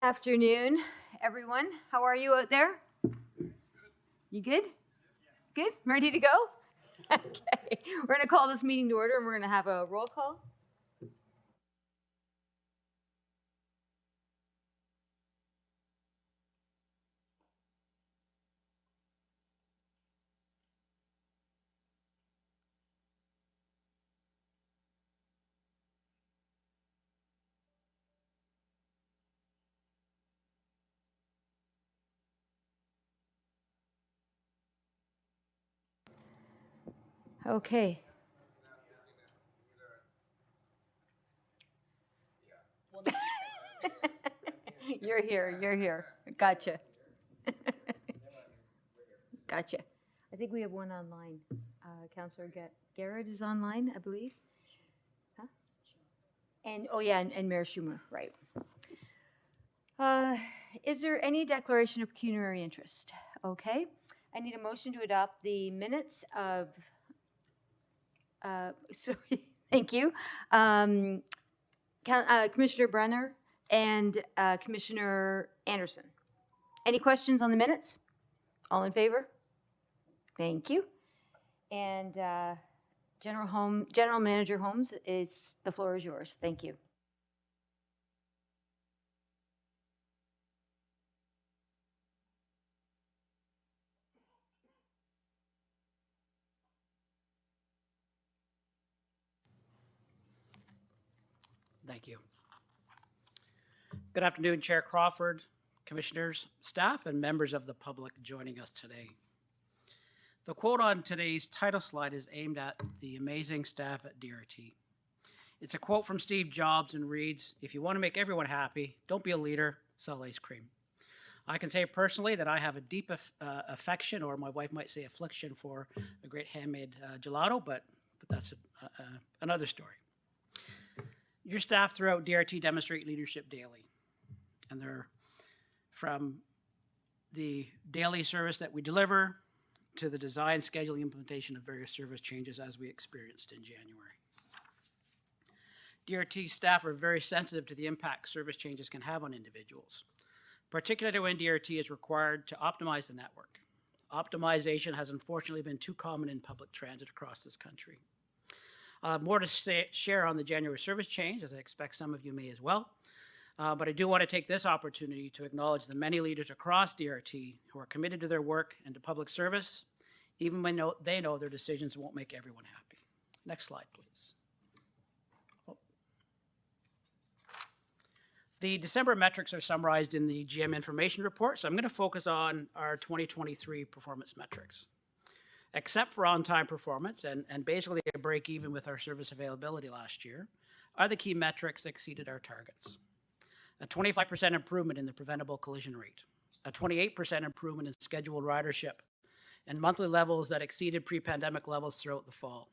Afternoon, everyone. How are you out there? You good? Good? Ready to go? Okay. We're going to call this meeting to order and we're going to have a roll call. Okay. You're here. Gotcha. Gotcha. I think we have one online. Councillor Garrett is online, I believe. Huh? And, oh yeah, and Mayor Schumer, right. Is there any declaration of pecuniary interest? Okay. I need a motion to adopt the minutes of, sorry, thank you. Commissioner Brenner and Commissioner Anderson. Any questions on the minutes? All in favor? Thank you. And General Manager Holmes, the floor is yours. Thank you. Thank you. Good afternoon, Chair Crawford, commissioners, staff, and members of the public joining us today. The quote on today's title slide is aimed at the amazing staff at DRT. It's a quote from Steve Jobs and reads, "If you want to make everyone happy, don't be a leader, sell ice cream." I can say personally that I have a deep affection, or my wife might say affliction, for a great handmade gelato, but that's another story. Your staff throughout DRT demonstrate leadership daily, and they're from the daily service that we deliver to the design, scheduling, implementation of various service changes as we experienced in January. DRT staff are very sensitive to the impact service changes can have on individuals, particularly when DRT is required to optimize the network. Optimization has unfortunately been too common in public transit across this country. More to share on the January service change, as I expect some of you may as well. But I do want to take this opportunity to acknowledge the many leaders across DRT who are committed to their work and to public service, even when they know their decisions won't make everyone happy. Next slide, please. The December metrics are summarized in the GM information report, so I'm going to focus on our 2023 performance metrics. Except for on-time performance and basically a break even with our service availability last year, other key metrics exceeded our targets. A 25% improvement in the preventable collision rate, a 28% improvement in scheduled ridership, and monthly levels that exceeded pre-pandemic levels throughout the fall.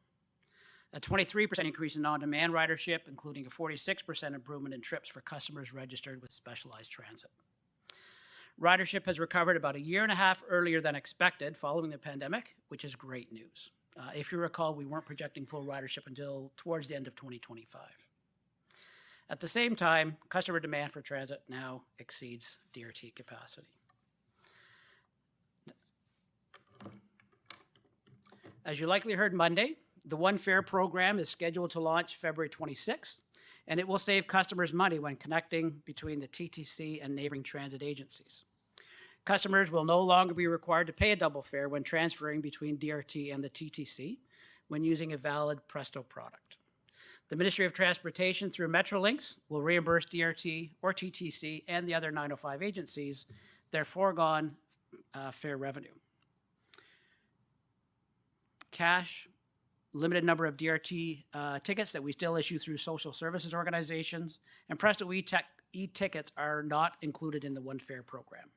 A 23% increase in on-demand ridership, including a 46% improvement in trips for customers registered with Specialized Transit. Ridership has recovered about a year and a half earlier than expected following the pandemic, which is great news. If you recall, we weren't projecting full ridership until towards the end of 2025. At the same time, customer demand for transit now exceeds DRT capacity. As you likely heard Monday, the One Fare program is scheduled to launch February 26th, and it will save customers money when connecting between the TTC and neighboring transit agencies. Customers will no longer be required to pay a double fare when transferring between DRT and the TTC when using a valid Presto product. The Ministry of Transportation through Metrolinx will reimburse DRT or TTC and the other 905 agencies their foregone fare revenue. Cash, limited number of DRT tickets that we still issue through social services organizations, and Presto e-tickets are not included in the One Fare program.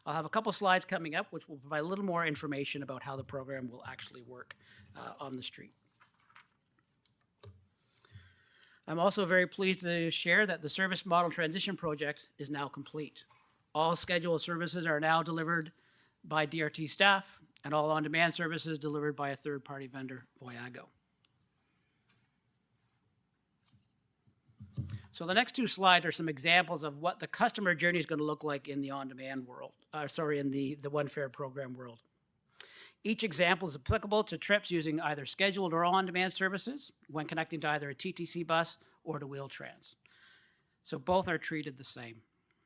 I'll have a couple slides coming up which will provide a little more information about how the program will actually work on the street. I'm also very pleased to share that the service model transition project is now complete. All scheduled services are now delivered by DRT staff, and all on-demand services delivered by a third-party vendor, Voyago. So the next two slides are some examples of what the customer journey is going to look like in the on-demand world, in the One Fare program world. Each example is applicable to trips using either scheduled or on-demand services when connecting to either a TTC bus or to Wheel-Trans. So both are treated the same.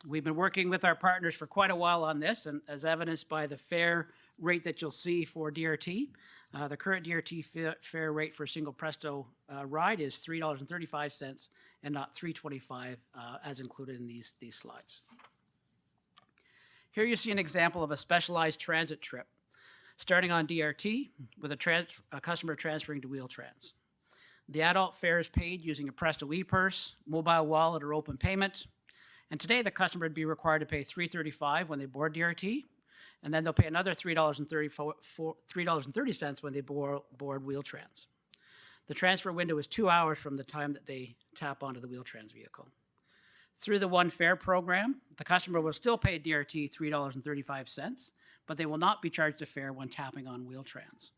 We've been working with our partners for quite a while on this, and as evidenced by the fare rate that you'll see for DRT, the current DRT fare rate for a single Presto ride is $3.35 and not $3.25 as included in these slides. Here you see an example of a specialized transit trip starting on DRT with a customer transferring to Wheel-Trans. The adult fare is paid using a Presto ePurse, mobile wallet, or open payment. And today the customer would be required to pay $3.35 when they board DRT, and then they'll pay another $3.30 when they board Wheel-Trans. The transfer window is 2 hours from the time that they tap onto the Wheel-Trans vehicle. Through the One Fare program, the customer will still pay DRT $3.35, but they will not be charged a fare when tapping on Wheel-Trans.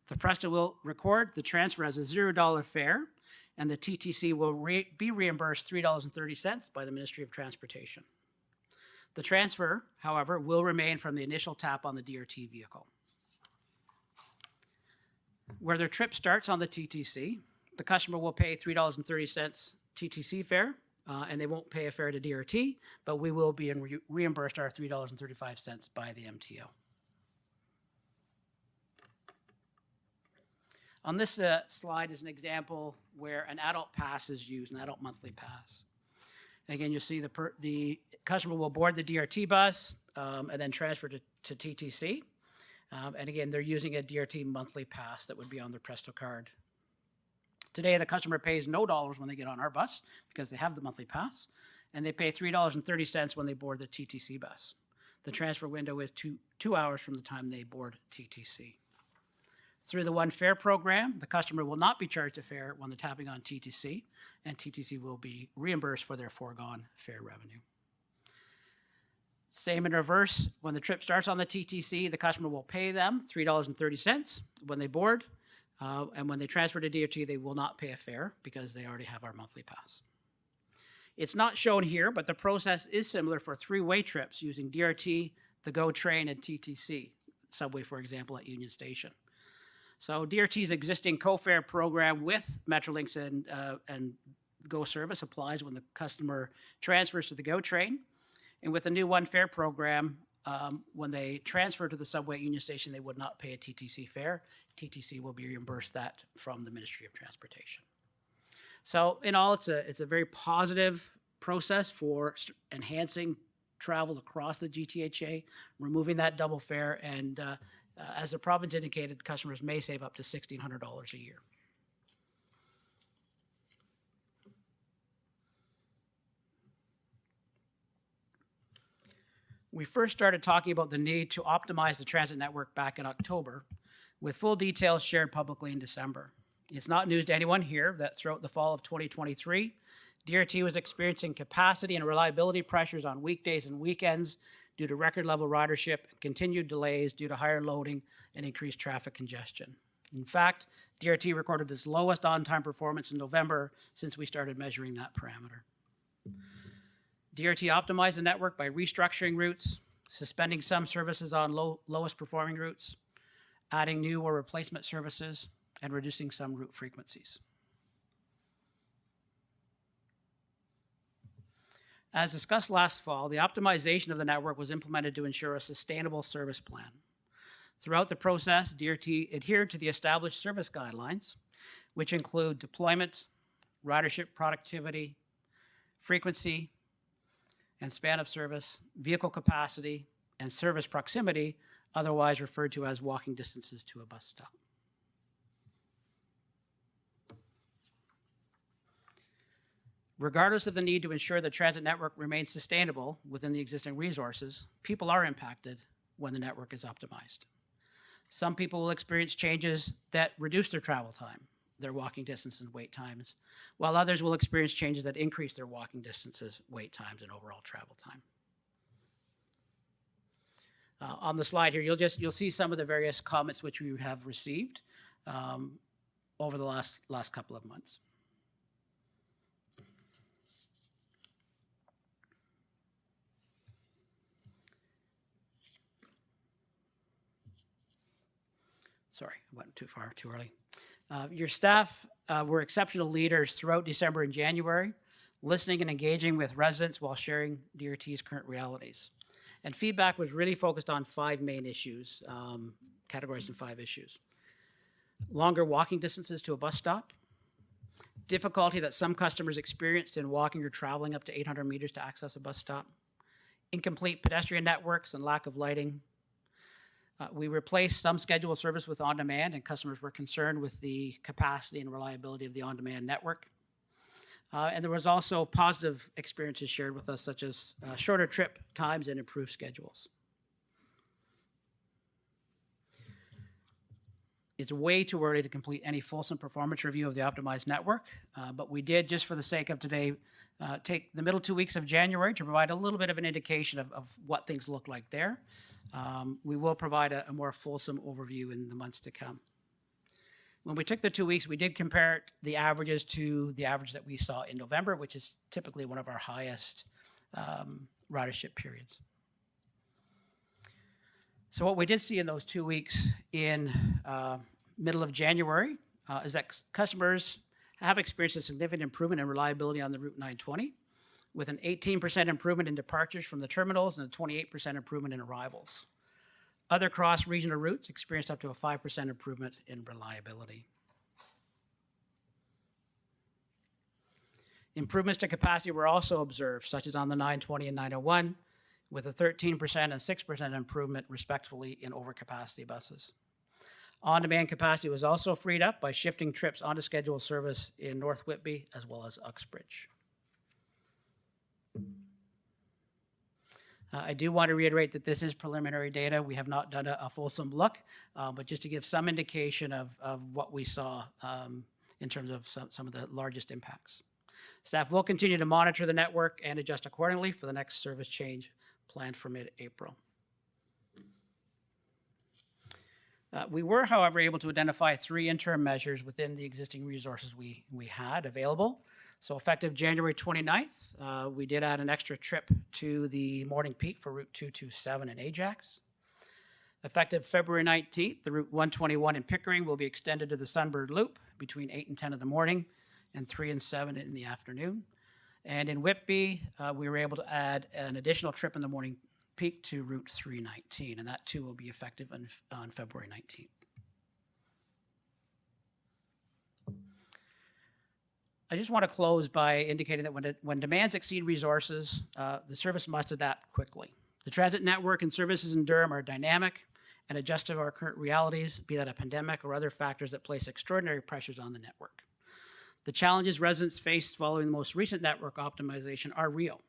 The Presto will record the transfer as a $0 fare, and the TTC will be reimbursed $3.30 by the Ministry of Transportation. The transfer, however, will remain from the initial tap on the DRT vehicle. Where their trip starts on the TTC, the customer will pay $3.30 TTC fare, and they won't pay a fare to DRT, but we will be reimbursed our $3.35 by the MTO. On this slide is an example where an adult pass is used, an adult monthly pass. Again, you'll see the customer will board the DRT bus and then transfer to TTC. And again, they're using a DRT monthly pass that would be on their Presto card. Today, the customer pays no dollars when they get on our bus because they have the monthly pass, and they pay $3.30 when they board the TTC bus. The transfer window is 2 hours from the time they board TTC. Through the One Fare program, the customer will not be charged a fare when they're tapping on TTC, and TTC will be reimbursed for their foregone fare revenue. Same in reverse, when the trip starts on the TTC, the customer will pay them $3.30 when they board, and when they transfer to DRT, they will not pay a fare because they already have our monthly pass. It's not shown here, but the process is similar for three-way trips using DRT, the GO train, and TTC, subway, for example, at Union Station. So DRT's existing co-fare program with Metrolinx and GO service applies when the customer transfers to the GO train. And with the new One Fare program, when they transfer to the subway at Union Station, they would not pay a TTC fare. TTC will be reimbursed that from the Ministry of Transportation. So in all, it's a very positive process for enhancing travel across the GTHA, removing that double fare, and as the province indicated, customers may save up to $1,600 a year. We first started talking about the need to optimize the transit network back in October, with full details shared publicly in December. It's not news to anyone here that throughout the fall of 2023, DRT was experiencing capacity and reliability pressures on weekdays and weekends due to record level ridership and continued delays due to higher loading and increased traffic congestion. In fact, DRT recorded its lowest on-time performance in November since we started measuring that parameter. DRT optimized the network by restructuring routes, suspending some services on lowest performing routes, adding new or replacement services, and reducing some route frequencies. As discussed last fall, the optimization of the network was implemented to ensure a sustainable service plan. Throughout the process, DRT adhered to the established service guidelines, which include deployment, ridership productivity, frequency and span of service, vehicle capacity, and service proximity, otherwise referred to as walking distances to a bus stop. Regardless of the need to ensure the transit network remains sustainable within the existing resources, people are impacted when the network is optimized. Some people will experience changes that reduce their travel time, their walking distance and wait times, while others will experience changes that increase their walking distances, wait times, and overall travel time. On the slide here, you'll see some of the various comments which we have received over the last couple of months. Sorry, I went too far, too early. Your staff were exceptional leaders throughout December and January, listening and engaging with residents while sharing DRT's current realities. And feedback was really focused on 5 main issues, categorized in 5 issues. Longer walking distances to a bus stop, difficulty that some customers experienced in walking or traveling up to 800 meters to access a bus stop, incomplete pedestrian networks and lack of lighting. We replaced some scheduled service with on-demand, and customers were concerned with the capacity and reliability of the on-demand network. And there was also positive experiences shared with us, such as shorter trip times and improved schedules. It's way too early to complete any fulsome performance review of the optimized network, but we did, just for the sake of today, take the middle 2 weeks of January to provide a little bit of an indication of what things look like there. We will provide a more fulsome overview in the months to come. When we took the 2 weeks, we did compare the averages to the average that we saw in November, which is typically one of our highest ridership periods. So what we did see in those 2 weeks in middle of January is that customers have experienced a significant improvement in reliability on the Route 920, with an 18% improvement in departures from the terminals and a 28% improvement in arrivals. Other cross-regional routes experienced up to a 5% improvement in reliability. Improvements to capacity were also observed, such as on the 920 and 901, with a 13% and 6% improvement, respectively, in overcapacity buses. On-demand capacity was also freed up by shifting trips onto scheduled service in North Whitby as well as Uxbridge. I do want to reiterate that this is preliminary data. We have not done a fulsome look, but just to give some indication of what we saw in terms of some of the largest impacts. Staff will continue to monitor the network and adjust accordingly for the next service change planned for mid-April. We were, however, able to identify 3 interim measures within the existing resources we had available. So effective January 29th, we did add an extra trip to the morning peak for Route 227 in Ajax. Effective February 19th, the Route 121 in Pickering will be extended to the Sunbird Loop between 8 and 10 in the morning and 3 and 7 in the afternoon. And in Whitby, we were able to add an additional trip in the morning peak to Route 319, and that too will be effective on February 19th. I just want to close by indicating that when demands exceed resources, the service must adapt quickly. The transit network and services in Durham are dynamic and adjust to our current realities, be that a pandemic or other factors that place extraordinary pressures on the network. The challenges residents face following the most recent network optimization are real,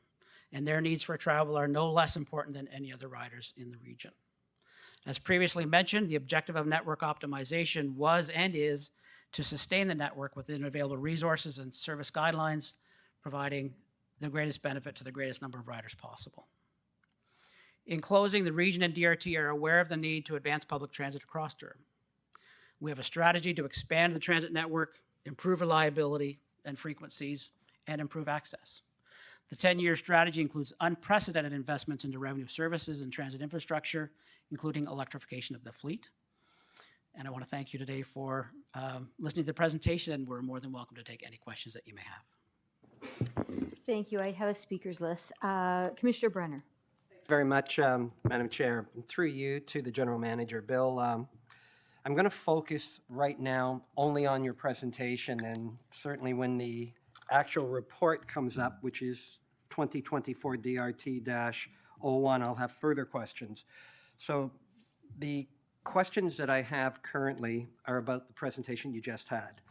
and their needs for travel are no less important than any other riders in the region. As previously mentioned, the objective of network optimization was and is to sustain the network within available resources and service guidelines, providing the greatest benefit to the greatest number of riders possible. In closing, the region and DRT are aware of the need to advance public transit across Durham. We have a strategy to expand the transit network, improve reliability and frequencies, and improve access. The 10-year strategy includes unprecedented investments into revenue services and transit infrastructure, including electrification of the fleet. And I want to thank you today for listening to the presentation, and we're more than welcome to take any questions that you may have. Thank you. I have a speaker's list. Commissioner Brenner. Very much, Madam Chair. Through you to the General Manager. Bill, I'm going to focus right now only on your presentation, and certainly when the actual report comes up, which is 2024 DRT-01, I'll have further questions. So the questions that I have currently are about the presentation you just had.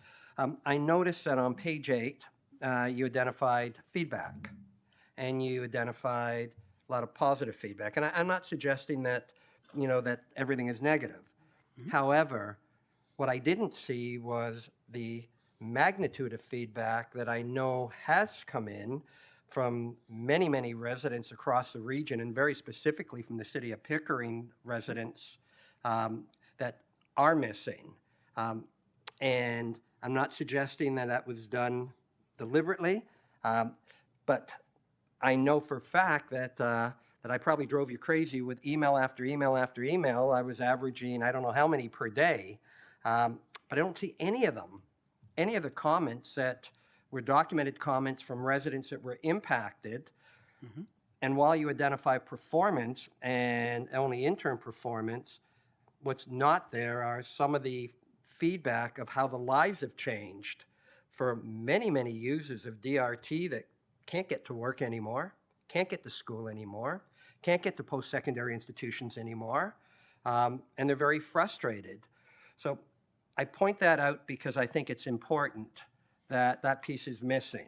I noticed that on page 8, you identified feedback, and you identified a lot of positive feedback. And I'm not suggesting that, that everything is negative. Mm-hmm. However, what I didn't see was the magnitude of feedback that I know has come in from many, many residents across the region, and very specifically from the city of Pickering residents that are missing. And I'm not suggesting that that was done deliberately, but I know for a fact that that I probably drove you crazy with email after email after email. I was averaging, I don't know how many per day. But I don't see any of them, any of the comments that were documented comments from residents that were impacted. And while you identify performance and only interim performance, what's not there are some of the feedback of how the lives have changed for many, many users of DRT that can't get to work anymore, can't get to school anymore, can't get to post-secondary institutions anymore, and they're very frustrated. So I point that out because I think it's important that that piece is missing.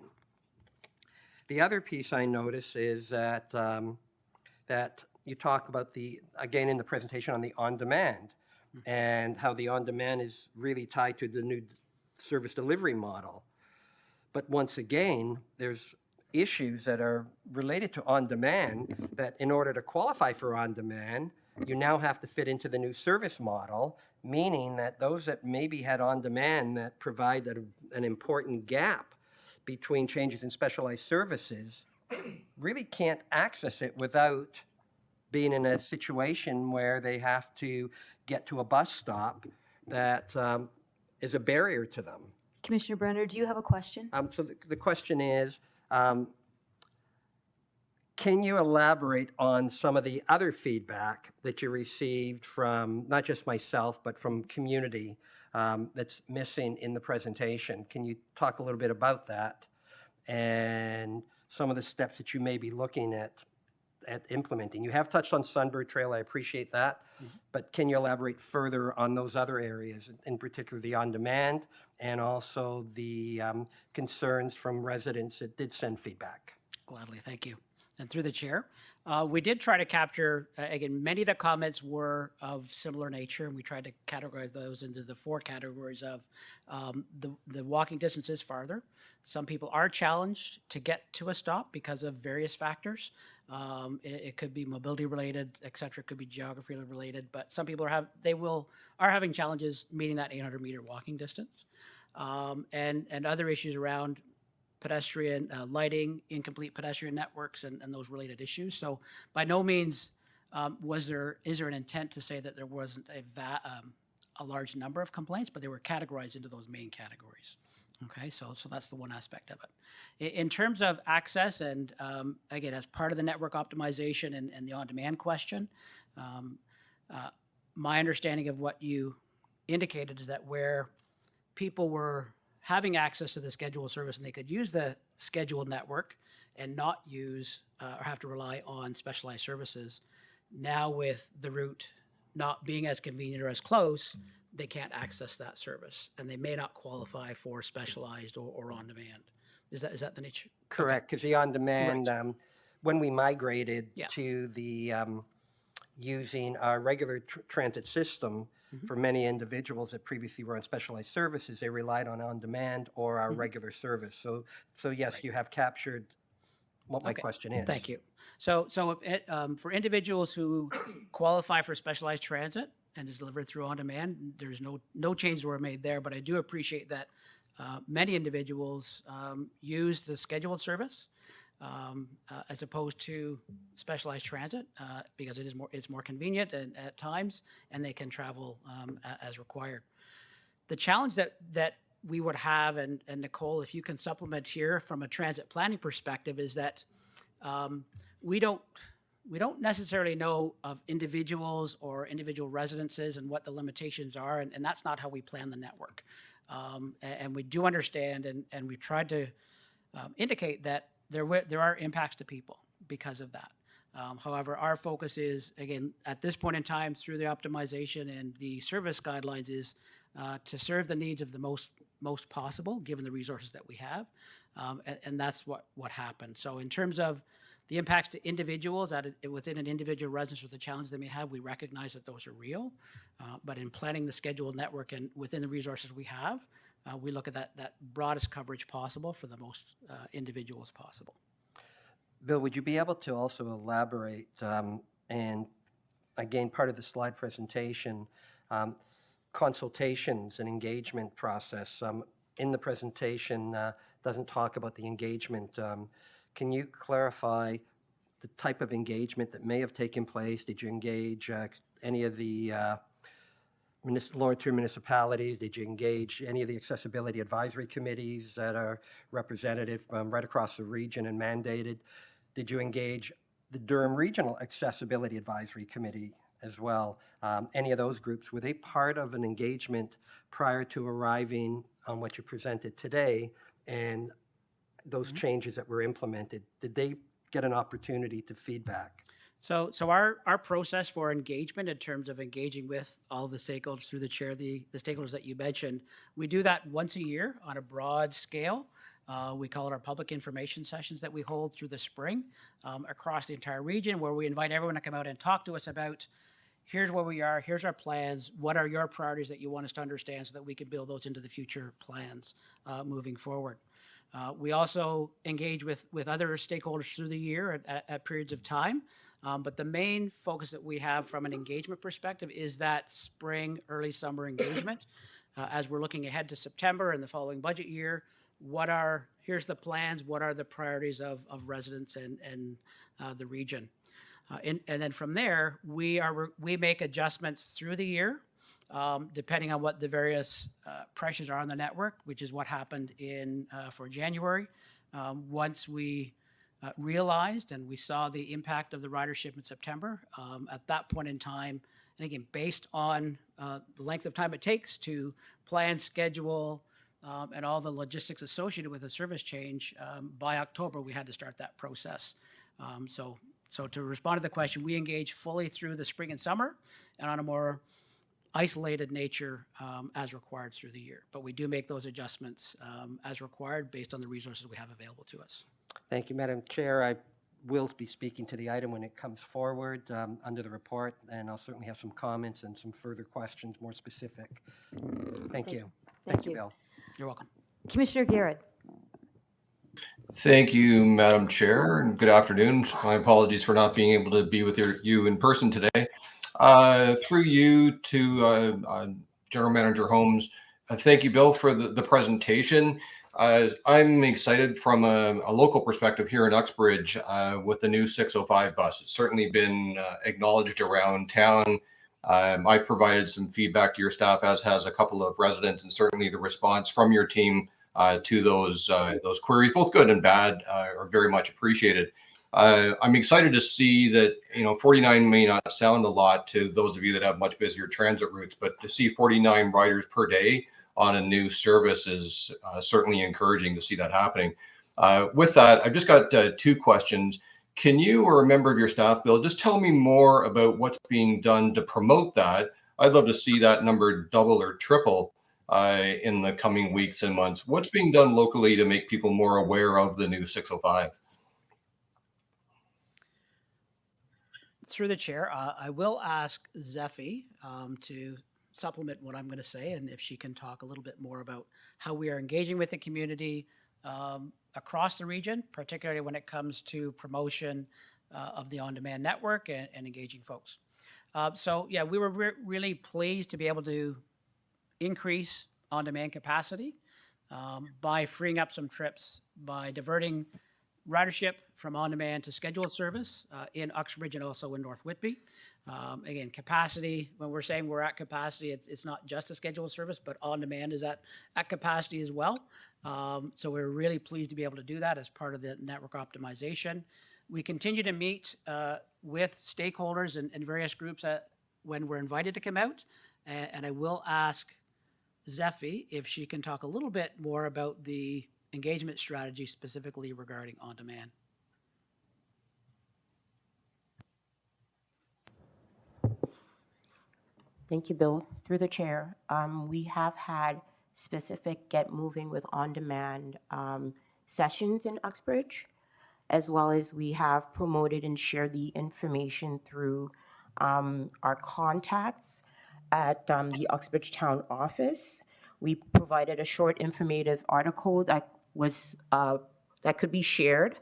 The other piece I notice is that that you talk about again in the presentation on the on-demand and how the on-demand is really tied to the new service delivery model. But once again, there's issues that are related to on-demand that in order to qualify for on-demand, you now have to fit into the new service model, meaning that those that maybe had on-demand that provide an important gap between changes in specialized services really can't access it without being in a situation where they have to get to a bus stop that is a barrier to them. Commissioner Brenner, do you have a question? So the question is, can you elaborate on some of the other feedback that you received from not just myself, but from community that's missing in the presentation? Can you talk a little bit about that and some of the steps that you may be looking at implementing? You have touched on Sunbird Trail, I appreciate that, but can you elaborate further on those other areas, in particular the on-demand and also the concerns from residents that did send feedback? Gladly, thank you. And through the chair, we did try to capture, again, many of the comments were of similar nature, and we tried to categorize those into the 4 categories of the walking distances farther. Some people are challenged to get to a stop because of various factors. It could be mobility related, et cetera. It could be geography related, but some people are having challenges meeting that 800-meter walking distance, and other issues around pedestrian lighting, incomplete pedestrian networks, and those related issues. So by no means is there an intent to say that there wasn't a large number of complaints, but they were categorized into those main categories. Okay, so that's the one aspect of it. In terms of access, and again, as part of the network optimization and the on-demand question, my understanding of what you indicated is that where people were having access to the scheduled service and they could use the scheduled network and not use or have to rely on specialized services, now with the route not being as convenient or as close, they can't access that service and they may not qualify for specialized or on demand. Is that the nature? Correct, because the on-demand, Right. When we migrated Yeah. to the using our regular transit system, for many individuals that previously were on specialized services, they relied on demand or our regular service. So yes, you have captured what my Okay. question is. Thank you. So if for individuals who qualify for specialized transit and is delivered through on demand, there's no changes were made there. But I do appreciate that many individuals use the scheduled service as opposed to specialized transit because it's more convenient and at times, and they can travel as required. The challenge that we would have, and Nicole, if you can supplement here from a transit planning perspective, is that we don't necessarily know of individuals or individual residences and what the limitations are, and that's not how we plan the network. And we do understand, and we tried to indicate that there are impacts to people because of that. However, our focus is, again, at this point in time, through the optimization and the service guidelines, is to serve the needs of the most possible, given the resources that we have, and that's what happened. So in terms of the impacts to individuals within an individual residence or the challenge they may have, we recognize that those are real, but in planning the scheduled network and within the resources we have, we look at that broadest coverage possible for the most individuals possible. Bill, would you be able to also elaborate, and again, part of the slide presentation, consultations and engagement process. In the presentation, doesn't talk about the engagement. Can you clarify the type of engagement that may have taken place? Did you engage any of the lower tier municipalities? Did you engage any of the accessibility advisory committees that are representative right across the region and mandated? Did you engage the Durham Regional Accessibility Advisory Committee as well? Any of those groups, were they part of an engagement prior to arriving on what you presented today? And those changes that were implemented, did they get an opportunity to feedback? So our process for engagement in terms of engaging with all of the stakeholders through the chair, the stakeholders that you mentioned, we do that once a year on a broad scale. We call it our public information sessions that we hold through the spring across the entire region, where we invite everyone to come out and talk to us about, here's where we are, here's our plans, what are your priorities that you want us to understand so that we can build those into the future plans moving forward. We also engage with other stakeholders through the year at periods of time. But the main focus that we have from an engagement perspective is that spring, early summer engagement. As we're looking ahead to September and the following budget year, here's the plans, what are the priorities of residents and the region. And then from there, we make adjustments through the year, depending on what the various pressures are on the network, which is what happened for January. Once we realized and we saw the impact of the ridership in September, at that point in time, and again, based on the length of time it takes to plan, schedule, and all the logistics associated with a service change, by October, we had to start that process. So to respond to the question, we engage fully through the spring and summer and on a more isolated nature as required through the year. But we do make those adjustments as required based on the resources we have available to us. Thank you, Madam Chair. I will be speaking to the item when it comes forward under the report, and I'll certainly have some comments and some further questions, more specific. Thank you. Thank you, Bill. You're welcome. Commissioner Garrett. Thank you, Madam Chair, and good afternoon. My apologies for not being able to be with you in person today. Through you to General Manager Holmes, thank you, Bill, for the presentation. I'm excited from a local perspective here in Uxbridge with the new 605 bus. It's certainly been acknowledged around town. I provided some feedback to your staff, as has a couple of residents, and certainly the response from your team to those queries, both good and bad, are very much appreciated. I'm excited to see that, 49 may not sound a lot to those of you that have much busier transit routes, but to see 49 riders per day on a new service is certainly encouraging to see that happening. With that, I've just got two questions. Can you or a member of your staff, Bill, just tell me more about what's being done to promote that? I'd love to see that number double or triple in the coming weeks and months. What's being done locally to make people more aware of the new 605? Through the chair, I will ask Zephy to supplement what I'm going to say, and if she can talk a little bit more about how we are engaging with the community across the region, particularly when it comes to promotion of the on-demand network and engaging folks. So yeah, we were really pleased to be able to increase on-demand capacity by freeing up some trips, by diverting ridership from on-demand to scheduled service in Uxbridge and also in North Whitby. Again, capacity, when we're saying we're at capacity, it's not just a scheduled service, but on-demand is at capacity as well. So we're really pleased to be able to do that as part of the network optimization. We continue to meet with stakeholders and various groups when we're invited to come out. And I will ask Zephy if she can talk a little bit more about the engagement strategy specifically regarding on-demand. Thank you, Bill. Through the chair, we have had specific Get Moving with on-demand sessions in Uxbridge, as well as we have promoted and shared the information through our contacts at the Uxbridge Town Office. We provided a short informative article that could be shared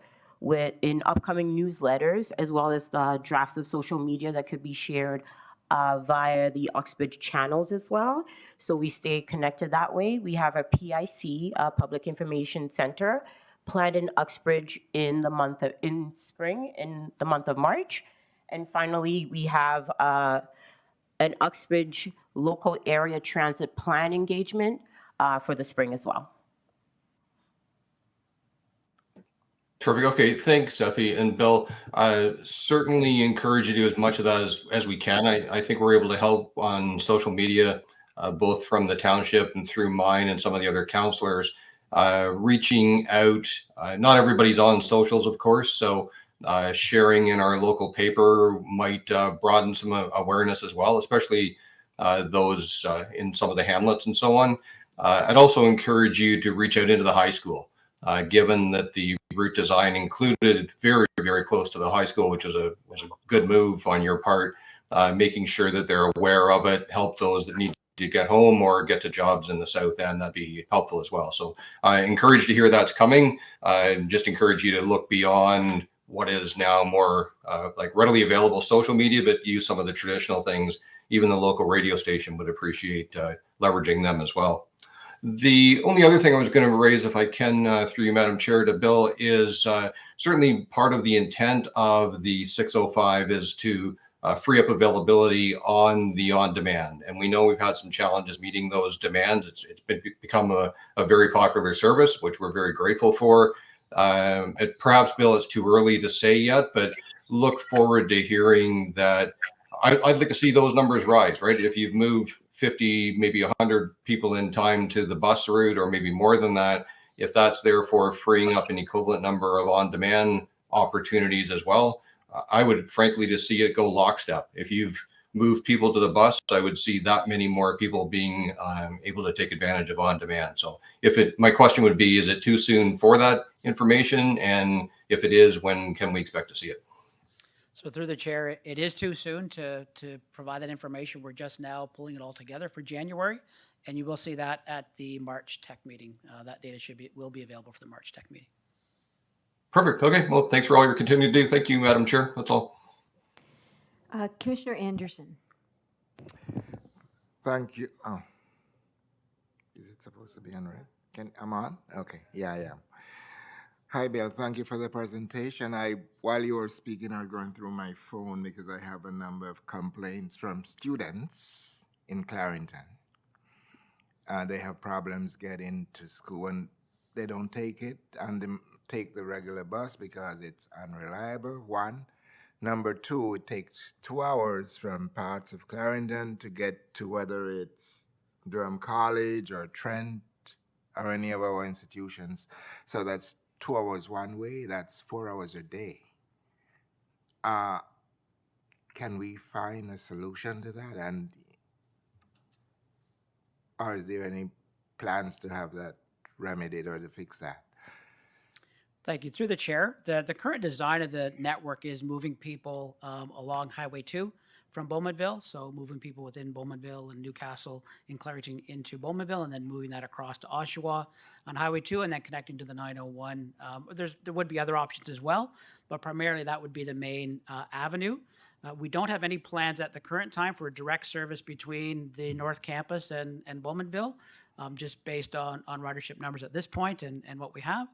in upcoming newsletters, as well as the drafts of social media that could be shared via the Uxbridge channels as well. So we stay connected that way. We have a PIC, Public Information Center, planned in Uxbridge in the month of, in spring, in the month of March. And finally, we have an Uxbridge local area transit plan engagement for the spring as well. Terrific. Okay, thanks, Effie. And Bill, certainly encourage you to do as much of that as we can. I think we're able to help on social media, both from the township and through mine and some of the other counselors, reaching out. Not everybody's on socials, of course, so sharing in our local paper might broaden some awareness as well, especially those in some of the hamlets and so on. I'd also encourage you to reach out into the high school. Given that the route design included very, very close to the high school, which was a good move on your part, making sure that they're aware of it, help those that need to get home or get to jobs in the south end, that'd be helpful as well. So I encourage to hear that's coming. Just encourage you to look beyond what is now more like readily available social media, but use some of the traditional things. Even the local radio station would appreciate leveraging them as well. The only other thing I was going to raise, if I can, through you, Madam Chair, to Bill, is certainly part of the intent of the 605 is to free up availability on the on-demand. And we know we've had some challenges meeting those demands. It's become a very popular service, which we're very grateful for. Perhaps, Bill, it's too early to say yet, but look forward to hearing that. I'd like to see those numbers rise, right? If you've moved 50, maybe 100 people in time to the bus route, or maybe more than that, if that's therefore freeing up an equivalent number of on-demand opportunities as well, I would frankly just see it go lockstep. If you've moved people to the bus, I would see that many more people being able to take advantage of on-demand. So my question would be, is it too soon for that information? And if it is, when can we expect to see it? So through the chair, it is too soon to provide that information. We're just now pulling it all together for January, and you will see that at the March Tech meeting. That data will be available for the March Tech meeting. Perfect. Okay. Well, thanks for all your continued to do. Thank you, Madam Chair. That's all. Commissioner Anderson. Thank you. Oh, is it supposed to be on red? I'm on? Okay. Yeah, I am. Hi, Bill. Thank you for the presentation. While you were speaking, I was going through my phone because I have a number of complaints from students in Clarington. They have problems getting to school and they don't take it and they take the regular bus because it's unreliable, one. Number two, it takes 2 hours from parts of Clarendon to get to whether it's Durham College or Trent or any of our institutions. So that's 2 hours one way, that's 4 hours a day. Can we find a solution to that? Or is there any plans to have that remedied or to fix that? Thank you. Through the chair, the current design of the network is moving people along Highway 2 from Bowmanville. So moving people within Bowmanville and Newcastle and Clarington into Bowmanville, and then moving that across to Oshawa on Highway 2 and then connecting to the 901. There would be other options as well, but primarily that would be the main avenue. We don't have any plans at the current time for a direct service between the North Campus and Bowmanville, just based on ridership numbers at this point and what we have.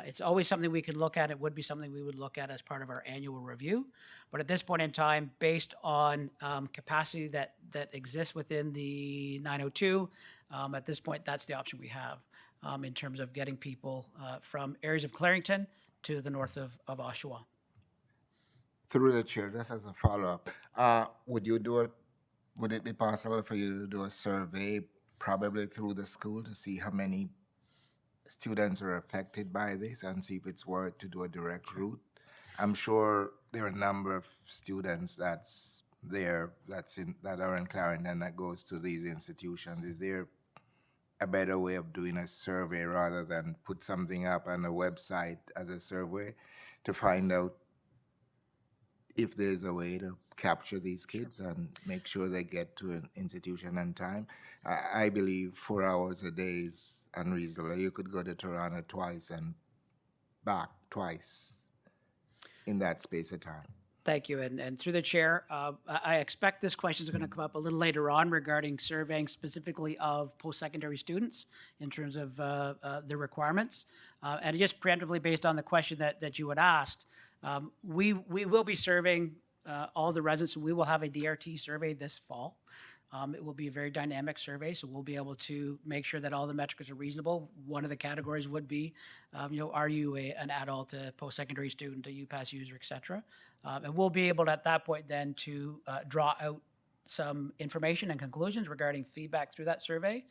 It's always something we could look at. It would be something we would look at as part of our annual review. But at this point in time, based on capacity that exists within the 902, at this point, that's the option we have in terms of getting people from areas of Clarington to the north of Oshawa. Through the chair, just as a follow-up, would it be possible for you to do a survey probably through the school to see how many students are affected by this and see if it's worth to do a direct route? I'm sure there are a number of students that are in Clarendon that goes to these institutions. Is there a better way of doing a survey rather than put something up on a website as a survey to find out if there's a way to capture these kids and make sure they get to an institution on time? I believe 4 hours a day is unreasonable. You could go to Toronto twice and back twice in that space of time. Thank you. And through the chair, I expect this question is going to come up a little later on regarding surveying specifically of post-secondary students in terms of the requirements. And just preemptively based on the question that you had asked, we will be surveying all the residents. We will have a DRT survey this fall. It will be a very dynamic survey, so we'll be able to make sure that all the metrics are reasonable. One of the categories would be, are you an adult, a post-secondary student, a UPass user, et cetera. And we'll be able at that point then to draw out some information and conclusions regarding feedback through that survey.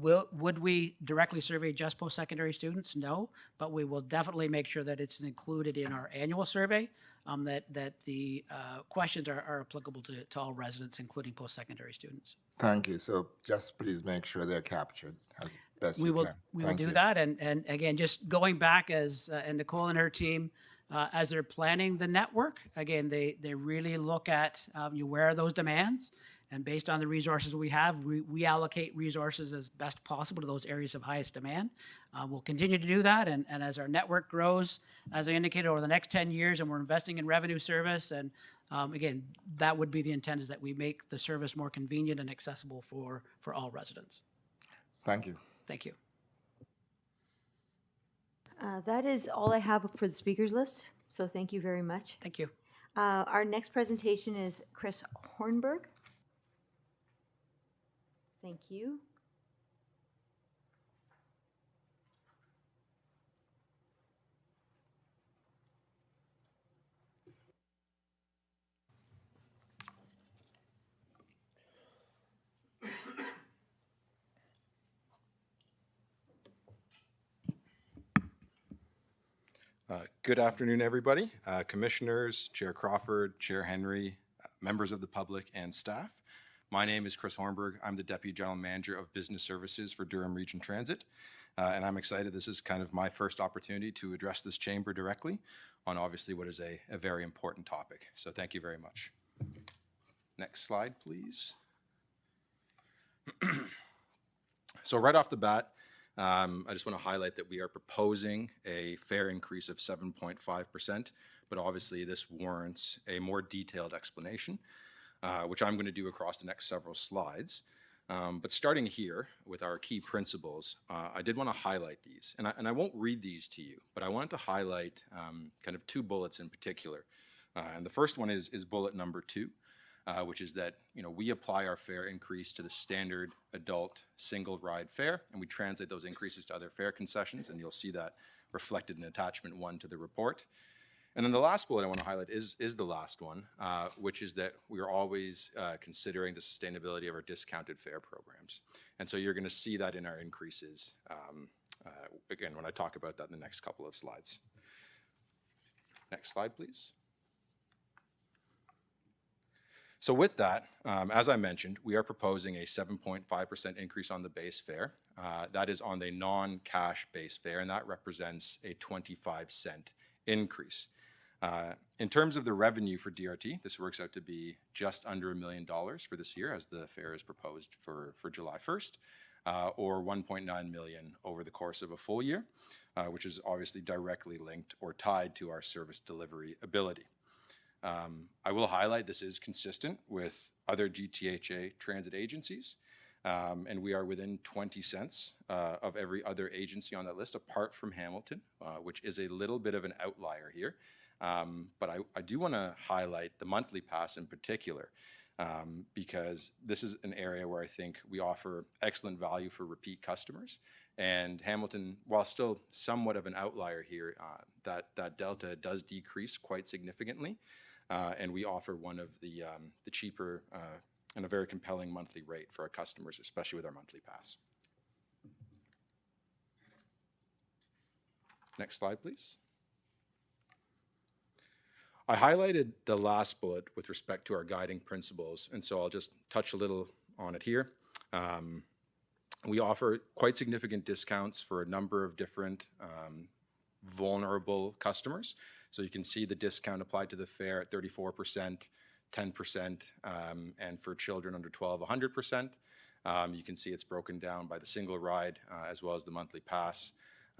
Would we directly survey just post-secondary students? No, but we will definitely make sure that it's included in our annual survey, that the questions are applicable to all residents, including post-secondary students. Thank you. So just please make sure they're captured as best We you will, can. we will Thank do you. that. And again, just going back and Nicole and her team, as they're planning the network, again, they really look at where are those demands, and based on the resources we have, we allocate resources as best possible to those areas of highest demand. We'll continue to do that, and as our network grows, as I indicated, over the next 10 years, and we're investing in revenue service, and again, that would be the intent, is that we make the service more convenient and accessible for all residents. Thank you. Thank you. That is all I have for the speakers list, so thank you very much. Thank you. Our next presentation is Chris Hornberg. Thank you. Good afternoon, everybody. Commissioners, Chair Crawford, Chair Henry, members of the public, and staff. My name is Chris Hornberg. I'm the Deputy General Manager of Business Services for Durham Region Transit. And I'm excited. This is kind of my first opportunity to address this chamber directly on obviously what is a very important topic. So thank you very much. Next slide, please. So right off the bat, I just want to highlight that we are proposing a fare increase of 7.5%, but obviously this warrants a more detailed explanation, which I'm going to do across the next several slides. But starting here with our key principles, I did want to highlight these, and I won't read these to you, but I wanted to highlight kind of two bullets in particular. And the first one is bullet number 2. Which is that we apply our fare increase to the standard adult single ride fare, and we translate those increases to other fare concessions, and you'll see that reflected in attachment 1 to the report. And then the last bullet I want to highlight is the last one, which is that we are always considering the sustainability of our discounted fare programs. And so you're going to see that in our increases, again, when I talk about that in the next couple of slides. Next slide, please. So with that, as I mentioned, we are proposing a 7.5% increase on the base fare. That is on the non-cash base fare, and that represents a 25-cent increase. In terms of the revenue for DRT, this works out to be just under $1 million for this year, as the fare is proposed for July 1st, or $1.9 million over the course of a full year, which is obviously directly linked or tied to our service delivery ability. I will highlight this is consistent with other GTHA transit agencies, and we are within 20 cents of every other agency on that list, apart from Hamilton, which is a little bit of an outlier here. But I do want to highlight the monthly pass in particular, because this is an area where I think we offer excellent value for repeat customers. And Hamilton, while still somewhat of an outlier here, that delta does decrease quite significantly. And we offer one of the cheaper and a very compelling monthly rate for our customers, especially with our monthly pass. Next slide, please. I highlighted the last bullet with respect to our guiding principles, and so I'll just touch a little on it here. We offer quite significant discounts for a number of different vulnerable customers. So you can see the discount applied to the fare at 34%, 10%, and for children under 12, 100%. You can see it's broken down by the single ride as well as the monthly pass.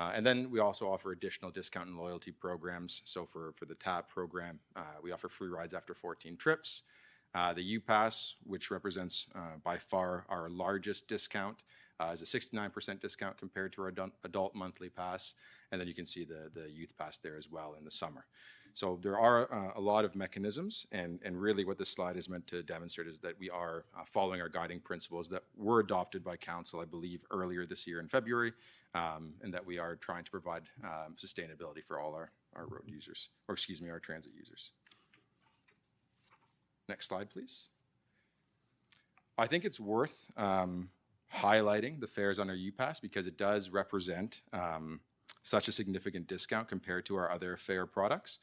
And then we also offer additional discount and loyalty programs. So for the TAP program, we offer free rides after 14 trips. The UPass, which represents by far our largest discount, is a 69% discount compared to our adult monthly pass. And then you can see the youth pass there as well in the summer. So there are a lot of mechanisms, and really what this slide is meant to demonstrate is that we are following our guiding principles that were adopted by Council, I believe, earlier this year in February, and that we are trying to provide sustainability for all our road users, or excuse me, our transit users. Next slide, please. I think it's worth highlighting the fares on our UPass because it does represent such a significant discount compared to our other fare products.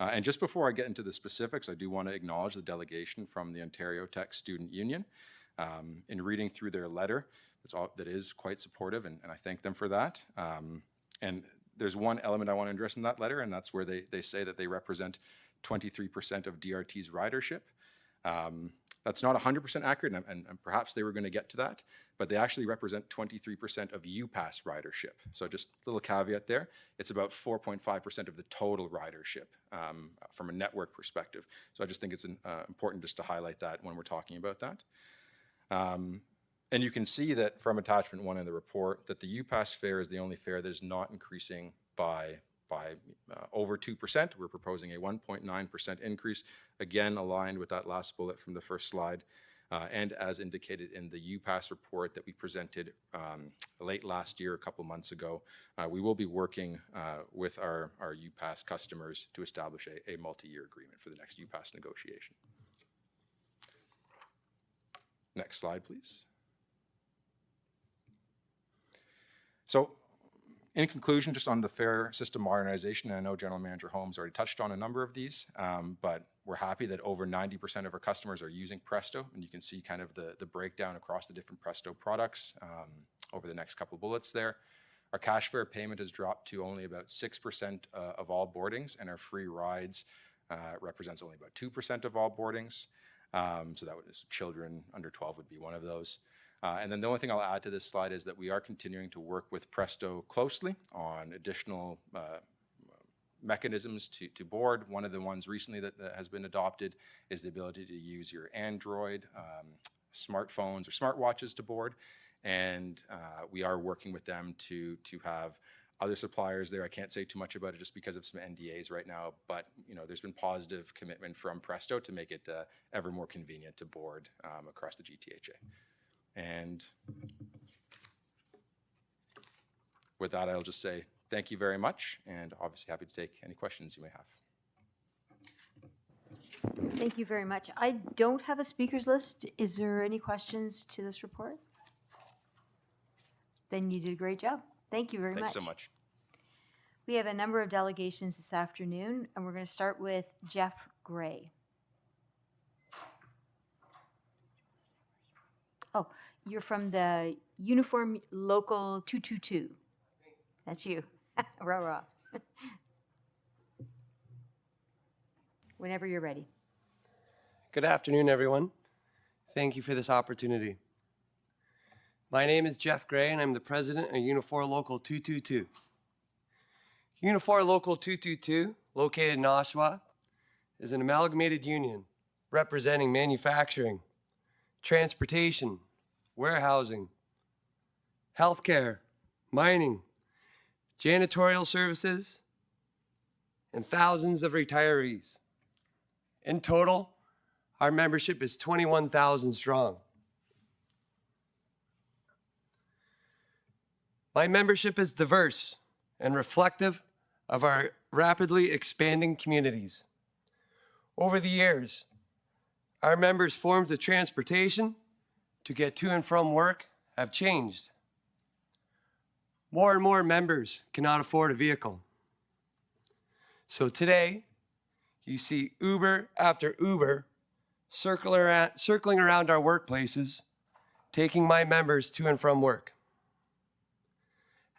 And just before I get into the specifics, I do want to acknowledge the delegation from the Ontario Tech Student Union. In reading through their letter, that is quite supportive, and I thank them for that. And there's one element I want to address in that letter, and that's where they say that they represent 23% of DRT's ridership. That's not 100% accurate, and perhaps they were going to get to that, but they actually represent 23% of UPass ridership. So just a little caveat there. It's about 4.5% of the total ridership from a network perspective. So I just think it's important just to highlight that when we're talking about that. And you can see that from attachment 1 in the report that the UPass fare is the only fare that is not increasing by over 2%. We're proposing a 1.9% increase, again aligned with that last bullet from the first slide. And as indicated in the UPass report that we presented late last year, a couple months ago, we will be working with our UPass customers to establish a multi-year agreement for the next UPass negotiation. Next slide, please. So, in conclusion, just on the fare system modernization, and I know General Manager Holmes already touched on a number of these, but we're happy that over 90% of our customers are using Presto, and you can see kind of the breakdown across the different Presto products over the next couple of bullets there. Our cash fare payment has dropped to only about 6% of all boardings, and our free rides represents only about 2% of all boardings. So that was children under 12 would be one of those. And then the only thing I'll add to this slide is that we are continuing to work with Presto closely on additional mechanisms to board. One of the ones recently that has been adopted is the ability to use your Android smartphones or smartwatches to board. And we are working with them to have other suppliers there. I can't say too much about it just because of some NDAs right now, but there's been positive commitment from Presto to make it ever more convenient to board across the GTHA. And with that, I'll just say thank you very much, and obviously happy to take any questions you may have. Thank you very much. I don't have a speakers list. Is there any questions to this report? Then you did a great job. Thank you very much. Thanks so much. We have a number of delegations this afternoon, and we're going to start with Jeff Gray. Oh, you're from the Uniform Local 222. That's you. Rah, rah. Whenever you're ready. Good afternoon, everyone. Thank you for this opportunity. My name is Jeff Gray, and I'm the president of Unifor Local 222. Unifor Local 222, located in Oshawa, is an amalgamated union representing manufacturing, transportation, warehousing, healthcare, mining, janitorial services, and thousands of retirees. In total, our membership is 21,000 strong. My membership is diverse and reflective of our rapidly expanding communities. Over the years, our members' forms of transportation to get to and from work have changed. More and more members cannot afford a vehicle. So today, you see Uber after Uber circling around our workplaces, taking my members to and from work.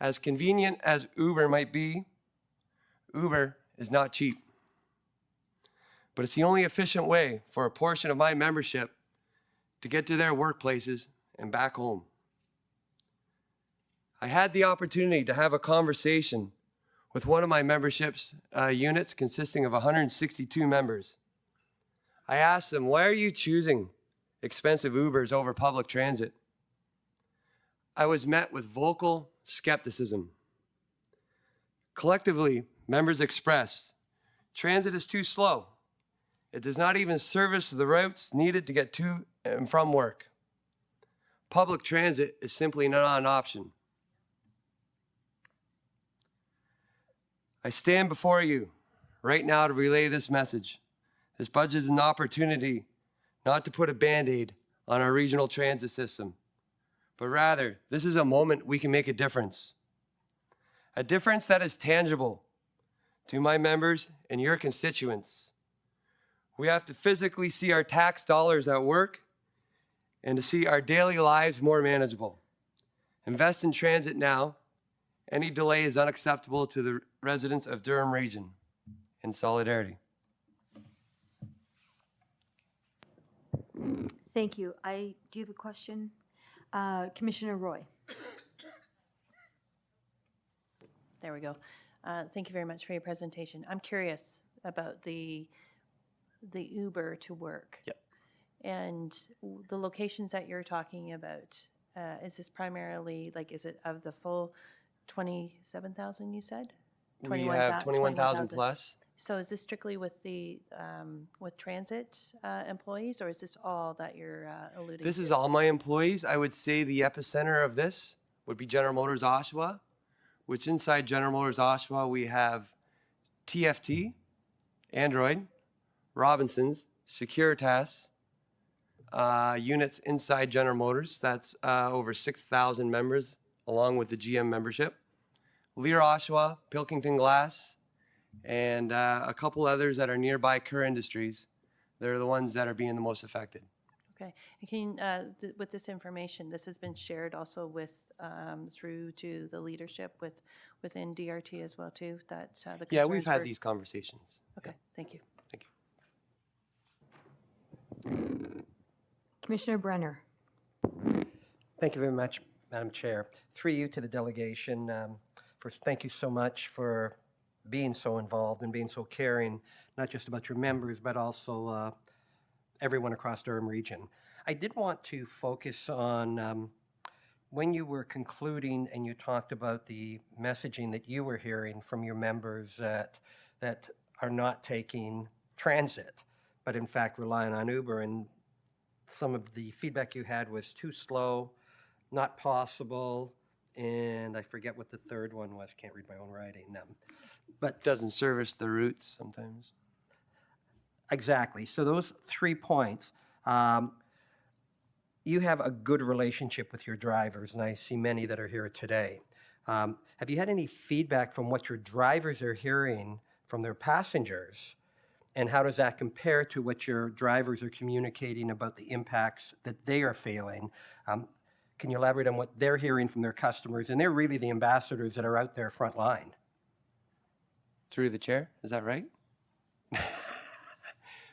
As convenient as Uber might be, Uber is not cheap. But it's the only efficient way for a portion of my membership to get to their workplaces and back home. I had the opportunity to have a conversation with one of my membership's units consisting of 162 members. I asked them, why are you choosing expensive Ubers over public transit? I was met with vocal skepticism. Collectively, members expressed, transit is too slow. It does not even service the routes needed to get to and from work. Public transit is simply not an option. I stand before you right now to relay this message. This budget is an opportunity not to put a Band-Aid on our regional transit system, but rather, this is a moment we can make a difference. A difference that is tangible to my members and your constituents. We have to physically see our tax dollars at work and to see our daily lives more manageable. Invest in transit now. Any delay is unacceptable to the residents of Durham Region. In solidarity. Thank you. Do you have a question? Commissioner Roy. There we go. Thank you very much for your presentation. I'm curious about the Uber to work. Yep. And the locations that you're talking about, is this primarily, like, is it of the full 27,000 you said? We have 21,000 plus. So is this strictly with the with transit employees, or is this all that you're alluding to? This is all my employees. I would say the epicenter of this would be General Motors Oshawa, which inside General Motors Oshawa, we have TFT, Android, Robinsons, Securitas, units inside General Motors. That's over 6,000 members, along with the GM membership. Lear Oshawa, Pilkington Glass, and a couple others that are nearby Kerr Industries. They're the ones that are being the most affected. Okay. And can, with this information, this has been shared also with through to the leadership within DRT as well too. That the Yeah, we've concerns had were- these conversations. Okay. Thank you. Thank you. Commissioner Brenner. Thank you very much, Madam Chair. Through you to the delegation, first, thank you so much for being so involved and being so caring, not just about your members, but also everyone across Durham Region. I did want to focus on when you were concluding and you talked about the messaging that you were hearing from your members that are not taking transit, but in fact relying on Uber, and some of the feedback you had was too slow, not possible, and I forget what the third one was. Can't read my own writing. But Doesn't service the routes sometimes. exactly. So those 3 points. You have a good relationship with your drivers, and I see many that are here today. Have you had any feedback from what your drivers are hearing from their passengers, and how does that compare to what your drivers are communicating about the impacts that they are feeling? Can you elaborate on what they're hearing from their customers? And they're really the ambassadors that are out there front line. Through the chair, is that right?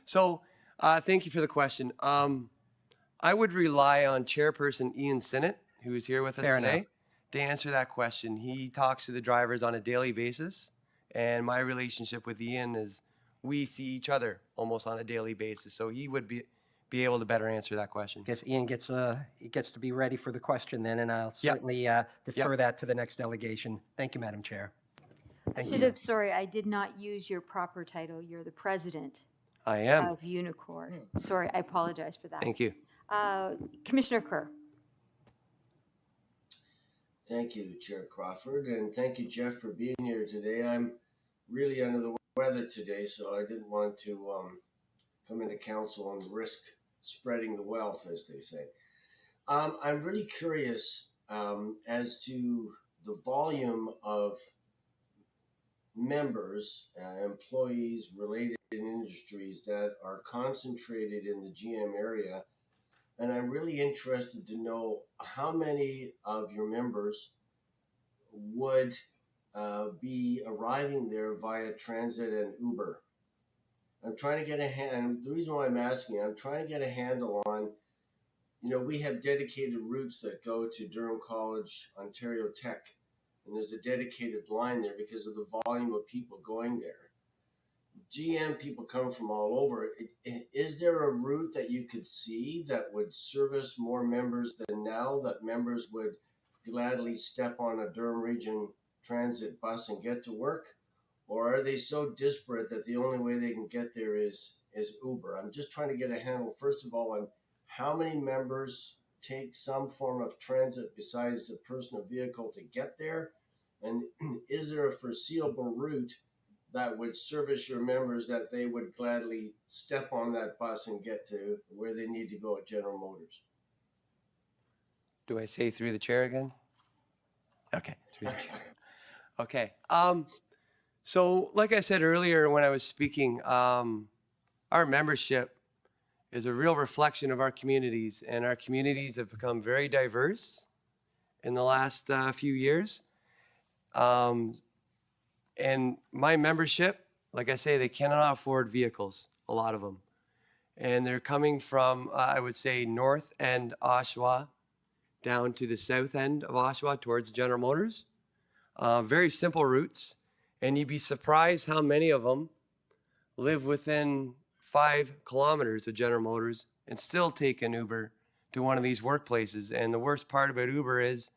So, thank you for the question. I would rely on Chairperson Ian Sinnott, who is here with us Fair today, enough. to answer that question. He talks to the drivers on a daily basis, and my relationship with Ian is we see each other almost on a daily basis. So he would be able to better answer that question. I guess Ian gets to be ready for the question then, and I'll Yep. certainly defer that to the next delegation. Thank you, Madam Chair. I should have, sorry, I did not use your proper title. You're the president I am. of Unicore. Sorry, I apologize for that. Thank you. Commissioner Kerr. Thank you, Chair Crawford, and thank you, Jeff, for being here today. I'm really under the weather today, so I didn't want to come into council and risk spreading the wealth, as they say. I'm really curious as to the volume of members, employees related in industries that are concentrated in the GM area. And I'm really interested to know how many of your members would be arriving there via transit and Uber. I'm trying to get a hand. The reason why I'm asking, I'm trying to get a handle on you know, we have dedicated routes that go to Durham College, Ontario Tech, and there's a dedicated line there because of the volume of people going there. GM people come from all over. Is there a route that you could see that would service more members than now, that members would gladly step on a Durham Region Transit bus and get to work? Or are they so disparate that the only way they can get there is Uber? I'm just trying to get a handle, first of all, on how many members take some form of transit besides a personal vehicle to get there? And is there a foreseeable route that would service your members that they would gladly step on that bus and get to where they need to go at General Motors? Do I say through the chair again? Okay, through the chair. Okay. So like I said earlier when I was speaking, our membership is a real reflection of our communities, and our communities have become very diverse in the last few years. And my membership, like I say, they cannot afford vehicles, a lot of them. And they're coming from, I would say, north end Oshawa down to the south end of Oshawa towards General Motors. Very simple routes. And you'd be surprised how many of them live within 5 kilometers of General Motors and still take an Uber to one of these workplaces. And the worst part about Uber is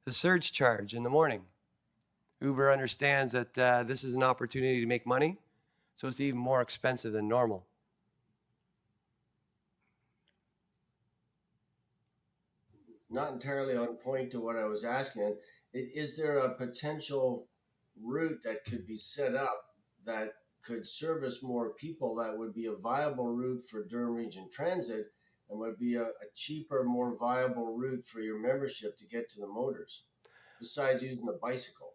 the surge charge in the morning. Uber understands that this is an opportunity to make money, so it's even more expensive than normal. Not entirely on point to what I was asking. Is there a potential route that could be set up that could service more people, that would be a viable route for Durham Region Transit and would be a cheaper, more viable route for your membership to get to the motors, besides using a bicycle?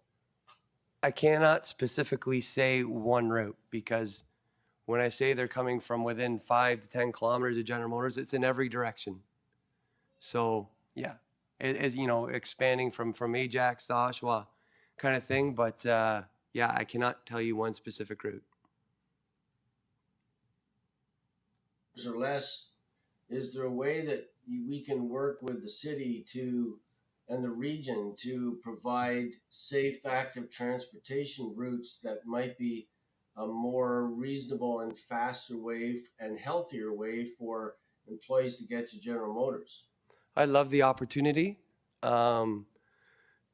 I cannot specifically say one route, because when I say they're coming from within 5 to 10 kilometers of General Motors, it's in every direction. So yeah, it is, you know, expanding from Ajax to Oshawa kind of thing. But yeah, I cannot tell you one specific route. Or less, is there a way that we can work with the city and the region to provide safe, active transportation routes that might be a more reasonable and faster way and healthier way for employees to get to General Motors? I love the opportunity to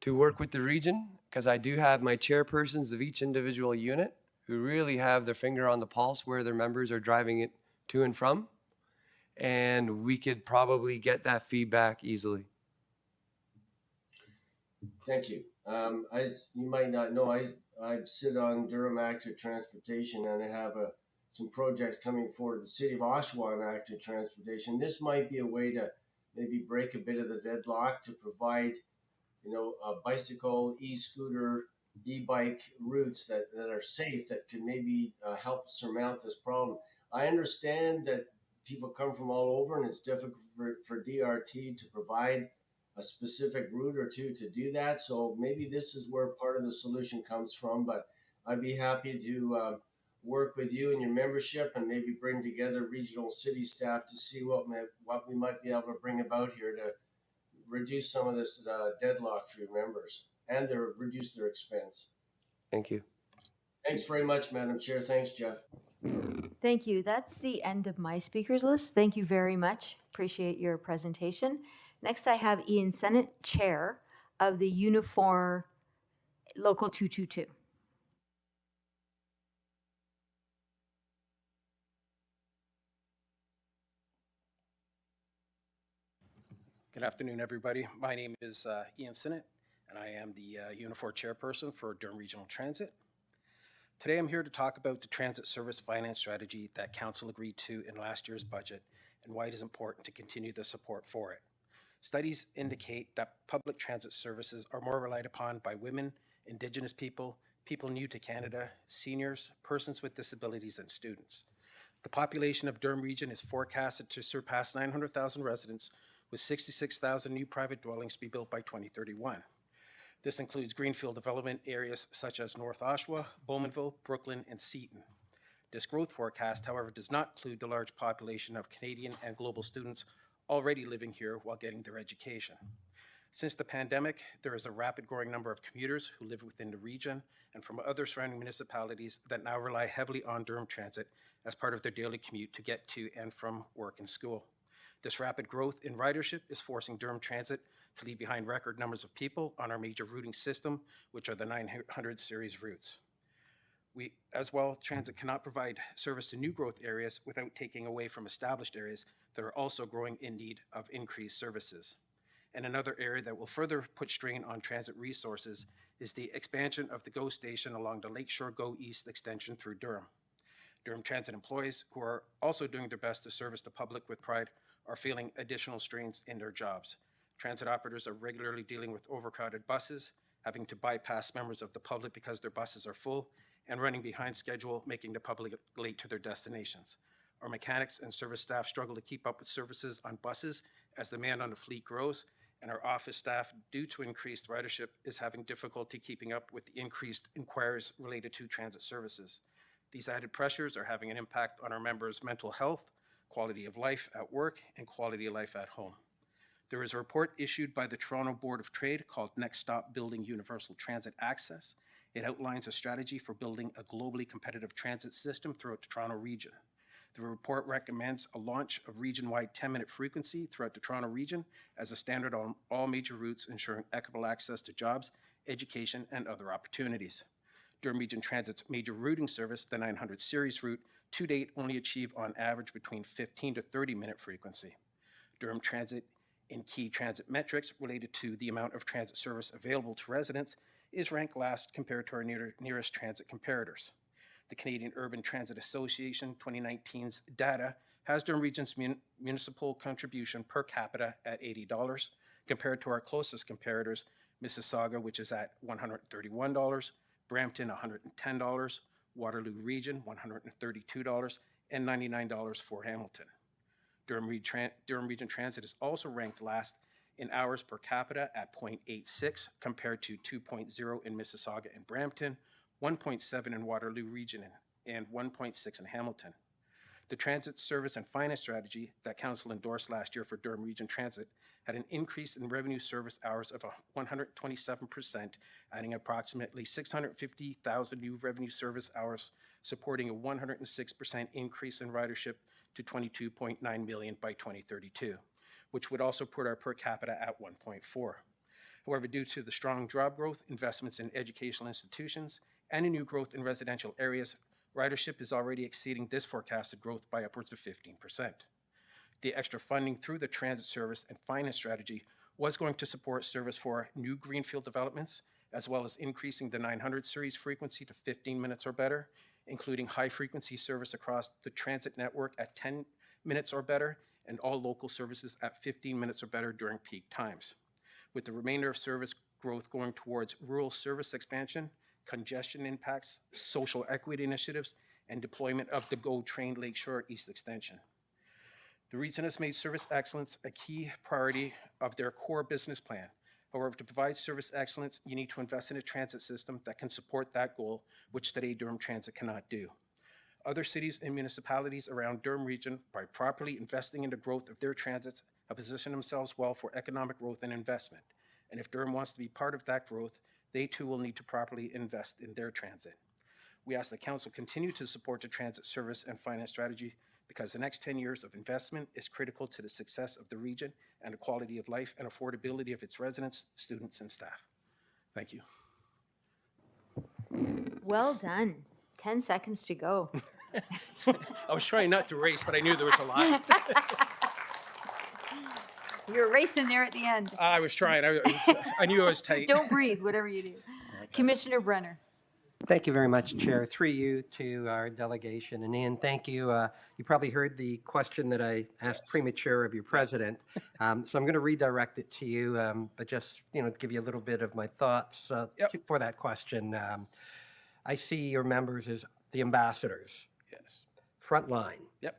work with the region, because I do have my chairpersons of each individual unit who really have their finger on the pulse where their members are driving it to and from. And we could probably get that feedback easily. Thank you. You might not know, I sit on Durham Active Transportation, and I have some projects coming forward to the city of Oshawa on active transportation. This might be a way to maybe break a bit of the deadlock to provide, you know, a bicycle, e-scooter, e-bike routes that are safe, that can maybe help surmount this problem. I understand that people come from all over, and it's difficult for DRT to provide a specific route or two to do that. So maybe this is where part of the solution comes from, but I'd be happy to work with you and your membership and maybe bring together regional city staff to see what we might be able to bring about here to reduce some of this deadlock for your members and reduce their expense. Thank you. Thanks very much, Madam Chair. Thanks, Jeff. Thank you. That's the end of my speakers list. Thank you very much. Appreciate your presentation. Next, I have Ian Sennett, Chair of the Unifor Local 222. Good afternoon, everybody. My name is Ian Sennett, and I am the Unifor Chairperson for Durham Regional Transit. Today, I'm here to talk about the transit service finance strategy that Council agreed to in last year's budget and why it is important to continue the support for it. Studies indicate that public transit services are more relied upon by women, Indigenous people, people new to Canada, seniors, persons with disabilities, and students. The population of Durham Region is forecasted to surpass 900,000 residents, with 66,000 new private dwellings to be built by 2031. This includes greenfield development areas such as North Oshawa, Bowmanville, Brooklyn, and Seton. This growth forecast, however, does not include the large population of Canadian and global students already living here while getting their education. Since the pandemic, there is a rapid growing number of commuters who live within the region and from other surrounding municipalities that now rely heavily on Durham Transit as part of their daily commute to get to and from work and school. This rapid growth in ridership is forcing Durham Transit to leave behind record numbers of people on our major routing system, which are the 900 series routes. As well, transit cannot provide service to new growth areas without taking away from established areas that are also growing in need of increased services. And another area that will further put strain on transit resources is the expansion of the GO station along the Lakeshore GO East extension through Durham. Durham Transit employees, who are also doing their best to service the public with pride, are feeling additional strains in their jobs. Transit operators are regularly dealing with overcrowded buses, having to bypass members of the public because their buses are full, and running behind schedule, making the public late to their destinations. Our mechanics and service staff struggle to keep up with services on buses as demand on the fleet grows, and our office staff, due to increased ridership, is having difficulty keeping up with the increased inquiries related to transit services. These added pressures are having an impact on our members' mental health, quality of life at work, and quality of life at home. There is a report issued by the Toronto Board of Trade called Next Stop Building Universal Transit Access. It outlines a strategy for building a globally competitive transit system throughout the Toronto region. The report recommends a launch of region-wide 10-minute frequency throughout the Toronto region as a standard on all major routes, ensuring equitable access to jobs, education, and other opportunities. Durham Region Transit's major routing service, the 900 series route, to date only achieved on average between 15 to 30-minute frequency. Durham Transit, in key transit metrics related to the amount of transit service available to residents, is ranked last compared to our nearest transit comparators. The Canadian Urban Transit Association 2019's data has Durham Region's municipal contribution per capita at $80, compared to our closest comparators, Mississauga, which is at $131, Brampton $110, Waterloo Region $132, and $99 for Hamilton. Durham Region Transit is also ranked last in hours per capita at 0.86 compared to 2.0 in Mississauga and Brampton, 1.7 in Waterloo Region, and 1.6 in Hamilton. The transit service and finance strategy that Council endorsed last year for Durham Region Transit had an increase in revenue service hours of 127%, adding approximately 650,000 new revenue service hours, supporting a 106% increase in ridership to 22.9 million by 2032, which would also put our per capita at 1.4. However, due to the strong job growth, investments in educational institutions, and a new growth in residential areas, ridership is already exceeding this forecasted growth by upwards of 15%. The extra funding through the transit service and finance strategy was going to support service for new greenfield developments, as well as increasing the 900 series frequency to 15 minutes or better, including high frequency service across the transit network at 10 minutes or better, and all local services at 15 minutes or better during peak times. With the remainder of service growth going towards rural service expansion, congestion impacts, social equity initiatives, and deployment of the GO Train Lakeshore East Extension. The region has made service excellence a key priority of their core business plan. However, to provide service excellence, you need to invest in a transit system that can support that goal, which today Durham Transit cannot do. Other cities and municipalities around Durham Region, by properly investing in the growth of their transits, have positioned themselves well for economic growth and investment. And if Durham wants to be part of that growth, they too will need to properly invest in their transit. We ask the Council continue to support the transit service and finance strategy because the next 10 years of investment is critical to the success of the region and the quality of life and affordability of its residents, students, and staff. Thank you. Well done. 10 seconds to go. I was trying not to race, but I knew there was a lot. You're racing there at the end. I was trying. I knew I was tight. Don't breathe, whatever you do. Commissioner Brenner. Thank you very much, Chair. Through you to our delegation. And Ian, thank you. You probably heard the question that I asked premature of your president. So I'm going to redirect it to you, but just, give you a little bit of my thoughts for that question. I see your members as the ambassadors. Yes. Frontline. Yep.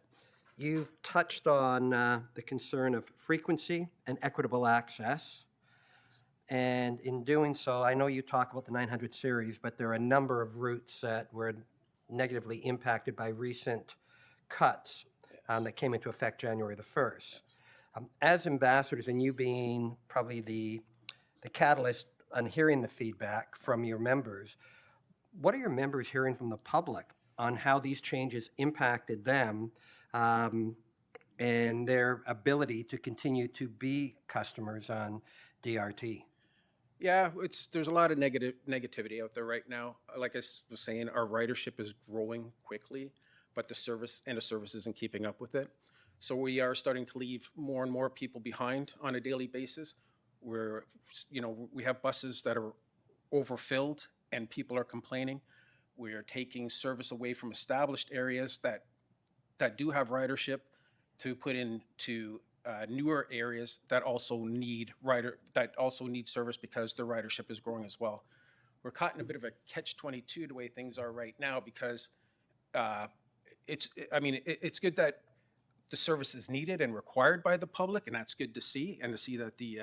You've touched on the concern of frequency and equitable access. And in doing so, I know you talk about the 900 series, but there are a number of routes that were negatively impacted by recent cuts that came into effect January the 1st. As ambassadors, and you being probably the catalyst on hearing the feedback from your members, what are your members hearing from the public on how these changes impacted them and their ability to continue to be customers on DRT? Yeah, there's a lot of negativity out there right now. Like I was saying, our ridership is growing quickly, but the service isn't keeping up with it. So we are starting to leave more and more people behind on a daily basis. We have buses that are overfilled and people are complaining. We are taking service away from established areas that do have ridership to put into newer areas that also need service because their ridership is growing as well. We're caught in a bit of a catch-22 the way things are right now because it's good that the service is needed and required by the public, and that's good to see, and to see that the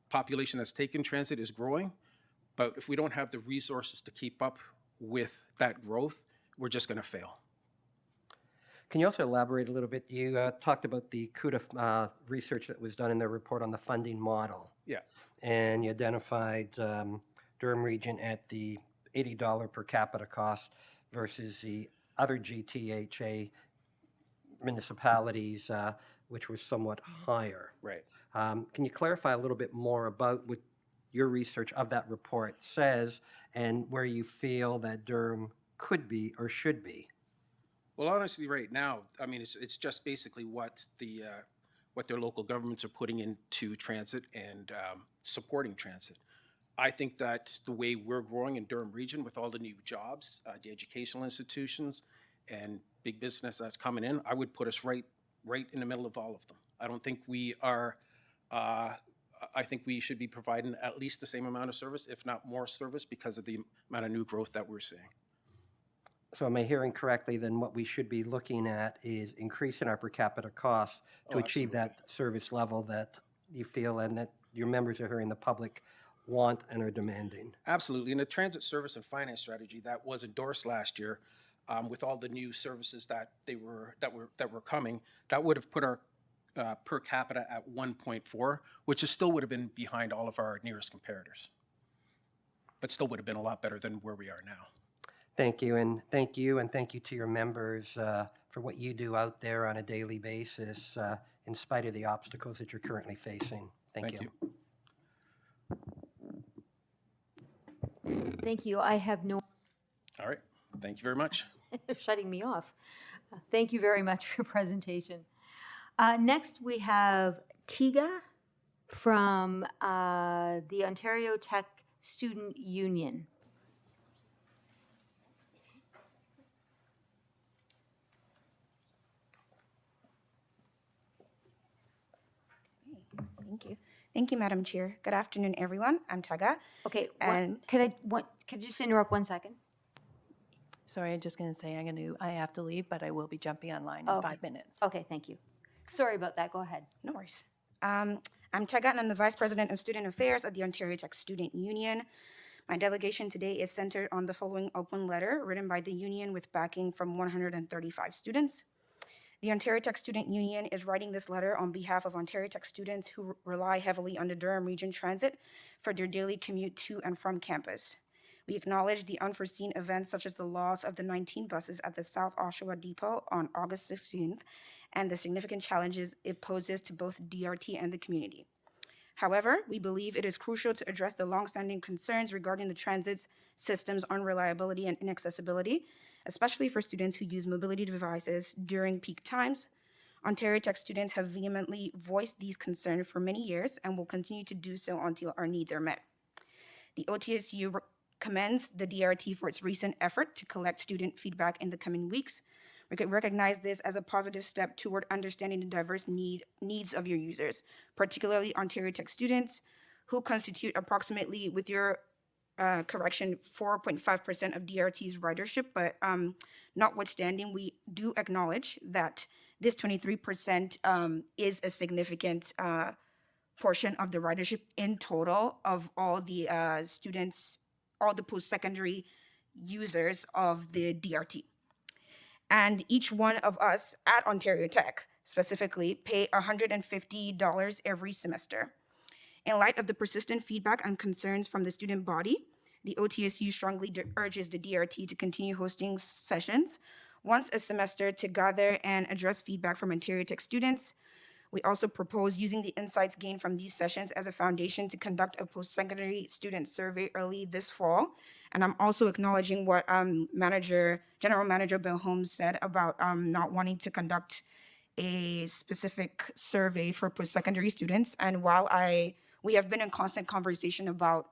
population that's taking transit is growing. But if we don't have the resources to keep up with that growth, we're just going to fail. Can you also elaborate a little bit? You talked about the CUDA research that was done in their report on the funding model. Yeah. And you identified Durham Region at the $80 per capita cost versus the other GTHA municipalities, which was somewhat higher. Right. Can you clarify a little bit more about what your research of that report says and where you feel that Durham could be or should be? Well, honestly, right now, I mean, it's just basically what their local governments are putting into transit and supporting transit. I think that the way we're growing in Durham Region with all the new jobs, the educational institutions, and big business that's coming in, I would put us right in the middle of all of them. I don't think we are. I think we should be providing at least the same amount of service, if not more service, because of the amount of new growth that we're seeing. So am I hearing correctly, then what we should be looking at is increasing our per capita costs to achieve that service level that you feel and that your members are hearing the public want and are demanding? Absolutely. And the transit service and finance strategy that was endorsed last year, with all the new services that were coming, that would have put our per capita at 1.4, which still would have been behind all of our nearest comparators, but still would have been a lot better than where we are now. Thank you, and thank you to your members for what you do out there on a daily basis in spite of the obstacles that you're currently facing. Thank you. Thank you. I have no. All right. Thank you very much. They're shutting me off. Thank you very much for your presentation. Next, we have Tiga from the Ontario Tech Student Union. Thank you. Thank you, Madam Chair. Good afternoon, everyone. I'm Taga. Okay, And- could you just interrupt 1 second? Sorry, I'm just going to say I have to leave, but I will be jumping online in Okay. 5 minutes. Okay, thank you. Sorry about that. Go ahead. No worries. I'm Taga, and I'm the Vice President of Student Affairs at the Ontario Tech Student Union. My delegation today is centered on the following open letter written by the union with backing from 135 students. The Ontario Tech Student Union is writing this letter on behalf of Ontario Tech students who rely heavily on the Durham Region Transit for their daily commute to and from campus. We acknowledge the unforeseen events such as the loss of the 19 buses at the South Oshawa Depot on August 16th and the significant challenges it poses to both DRT and the community. However, we believe it is crucial to address the longstanding concerns regarding the transit system's unreliability and inaccessibility, especially for students who use mobility devices during peak times. Ontario Tech students have vehemently voiced these concerns for many years and will continue to do so until our needs are met. The OTSU commends the DRT for its recent effort to collect student feedback in the coming weeks. We could recognize this as a positive step toward understanding the diverse needs of your users, particularly Ontario Tech students, who constitute approximately, with your correction, 4.5% of DRT's ridership. But notwithstanding, we do acknowledge that this 23% is a significant portion of the ridership in total of all the students, all the post-secondary users of the DRT. And each one of us at Ontario Tech specifically pay $150 every semester. In light of the persistent feedback and concerns from the student body, the OTSU strongly urges the DRT to continue hosting sessions once a semester to gather and address feedback from Ontario Tech students. We also propose using the insights gained from these sessions as a foundation to conduct a post-secondary student survey early this fall. And I'm also acknowledging what General Manager Bill Holmes said about not wanting to conduct a specific survey for post-secondary students. And while we have been in constant conversation about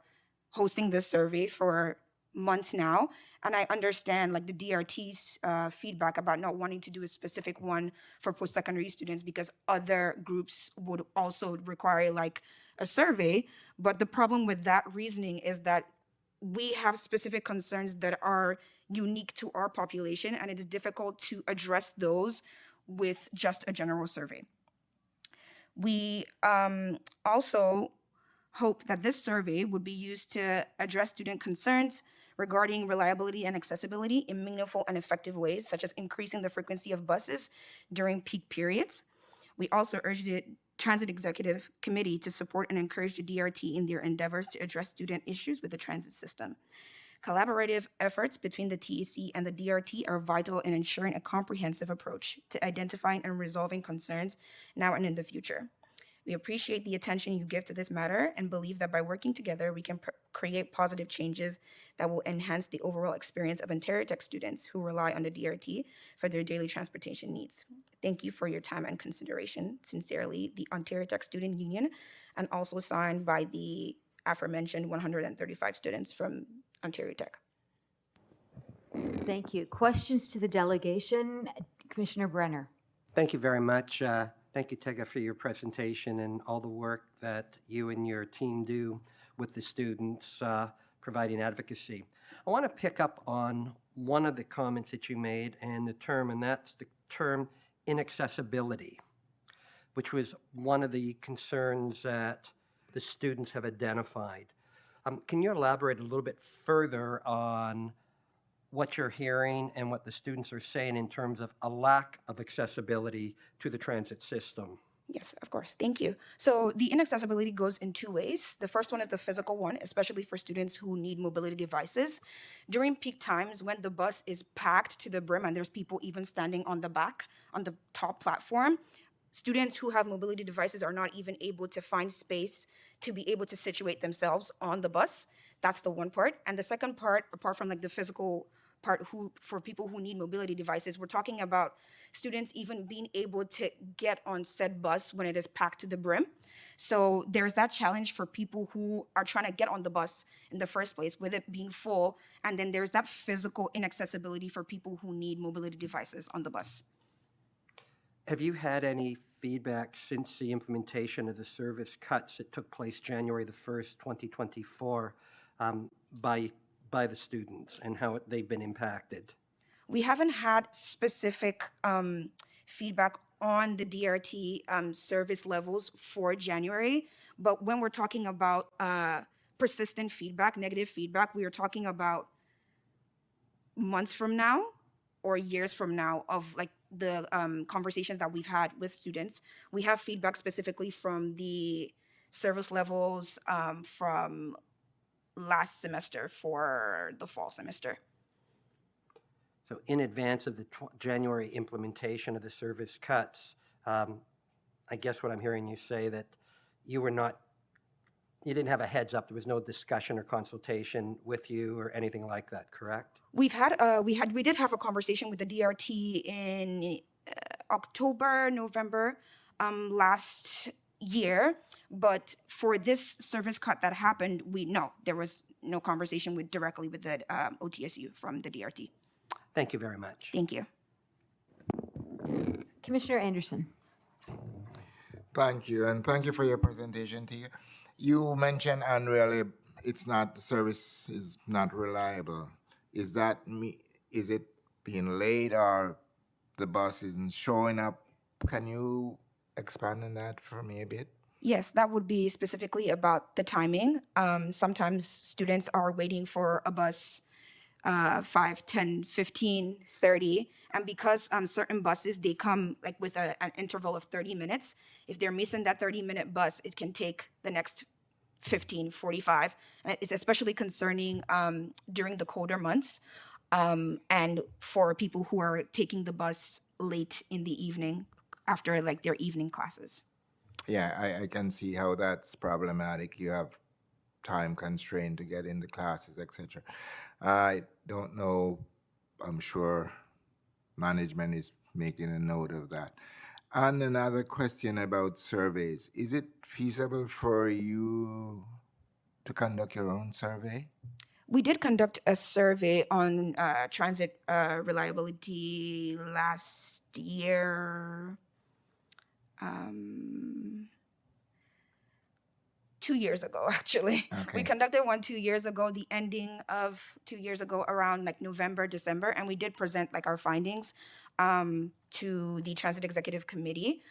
hosting this survey for months now, and I understand like the DRT's feedback about not wanting to do a specific one for post-secondary students because other groups would also require like a survey. But the problem with that reasoning is that we have specific concerns that are unique to our population, and it is difficult to address those with just a general survey. We also hope that this survey would be used to address student concerns regarding reliability and accessibility in meaningful and effective ways, such as increasing the frequency of buses during peak periods. We also urge the Transit Executive Committee to support and encourage the DRT in their endeavors to address student issues with the transit system. Collaborative efforts between the TEC and the DRT are vital in ensuring a comprehensive approach to identifying and resolving concerns now and in the future. We appreciate the attention you give to this matter and believe that by working together, we can create positive changes that will enhance the overall experience of Ontario Tech students who rely on the DRT for their daily transportation needs. Thank you for your time and consideration. Sincerely, the Ontario Tech Student Union, and also signed by the aforementioned 135 students from Ontario Tech. Thank you. Questions to the delegation? Commissioner Brenner. Thank you very much. Thank you, Tega, for your presentation and all the work that you and your team do with the students providing advocacy. I want to pick up on one of the comments that you made and that's the term inaccessibility, which was one of the concerns that the students have identified. Can you elaborate a little bit further on what you're hearing and what the students are saying in terms of a lack of accessibility to the transit system? Yes, of course. Thank you. So the inaccessibility goes in two ways. The first one is the physical one, especially for students who need mobility devices. During peak times when the bus is packed to the brim and there's people even standing on the back, on the top platform, students who have mobility devices are not even able to find space to be able to situate themselves on the bus. That's the one part. And the second part, apart from like the physical part, for people who need mobility devices, we're talking about students even being able to get on said bus when it is packed to the brim. So there's that challenge for people who are trying to get on the bus in the first place with it being full. And then there's that physical inaccessibility for people who need mobility devices on the bus. Have you had any feedback since the implementation of the service cuts that took place January the 1st, 2024, by the students and how they've been impacted? We haven't had specific feedback on the DRT service levels for January, but when we're talking about persistent feedback, negative feedback, we are talking about months from now or years from now of like the conversations that we've had with students. We have feedback specifically from the service levels from last semester for the fall semester. So in advance of the January implementation of the service cuts, I guess what I'm hearing you say that you didn't have a heads up, there was no discussion or consultation with you or anything like that, correct? We did have a conversation with the DRT in October, November last year, but for this service cut that happened, there was no conversation directly with the OTSU from the DRT. Thank you very much. Thank you. Commissioner Anderson. Thank you, and thank you for your presentation, Tia. You mentioned the service is not reliable. Is it being late or the bus isn't showing up? Can you expand on that for me a bit? Yes, that would be specifically about the timing. Sometimes students are waiting for a bus 5, 10, 15, 30. And because certain buses, they come like with an interval of 30 minutes. If they're missing that 30-minute bus, it can take the next 15, 45. And it's especially concerning during the colder months and for people who are taking the bus late in the evening after like their evening classes. Yeah, I can see how that's problematic. You have time constraint to get into classes, etc. I don't know. I'm sure management is making a note of that. And another question about surveys. Is it feasible for you to conduct your own survey? We did conduct a survey on transit reliability last year, 2 years ago, actually. We Okay. conducted one 2 years ago, the ending of 2 years ago, around like November, December, and we did present like our findings to the Transit Executive Committee.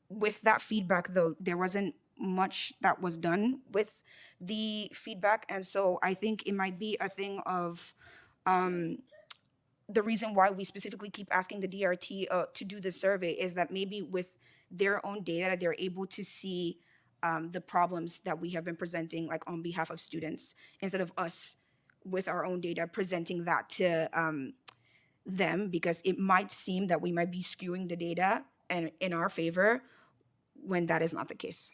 With that feedback, though, there wasn't much that was done with the feedback, and so I think it might be a thing of the reason why we specifically keep asking the DRT to do the survey is that maybe with their own data, they're able to see the problems that we have been presenting, like on behalf of students, instead of us with our own data presenting that to them, because it might seem that we might be skewing the data and in our favor when that is not the case.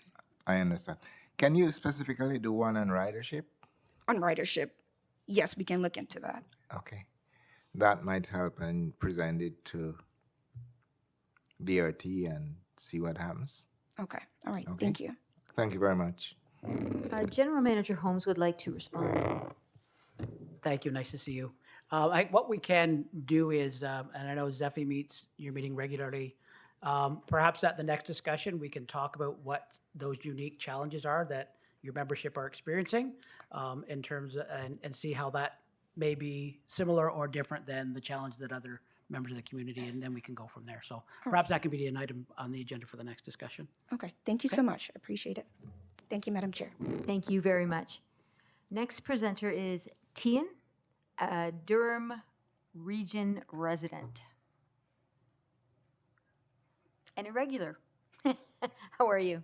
I understand. Can you specifically do one on ridership? On ridership, yes, we can look into that. Okay. That might help and present it to DRT and see what happens. Okay, all right, Okay. thank you. Thank you very much. General Manager Holmes would like to respond. Thank you. Nice to see you. What we can do is, and I know Zephy meets your meeting regularly, perhaps at the next discussion, we can talk about what those unique challenges are that your membership are experiencing in terms of, and see how that may be similar or different than the challenge that other members of the community, and then we can go from there. So perhaps that can be an item on the agenda for the next discussion. Okay, thank you so much. Appreciate it. Thank you, Madam Chair. Thank you very much. Next presenter is Tian, a Durham Region resident. And a regular. How are you?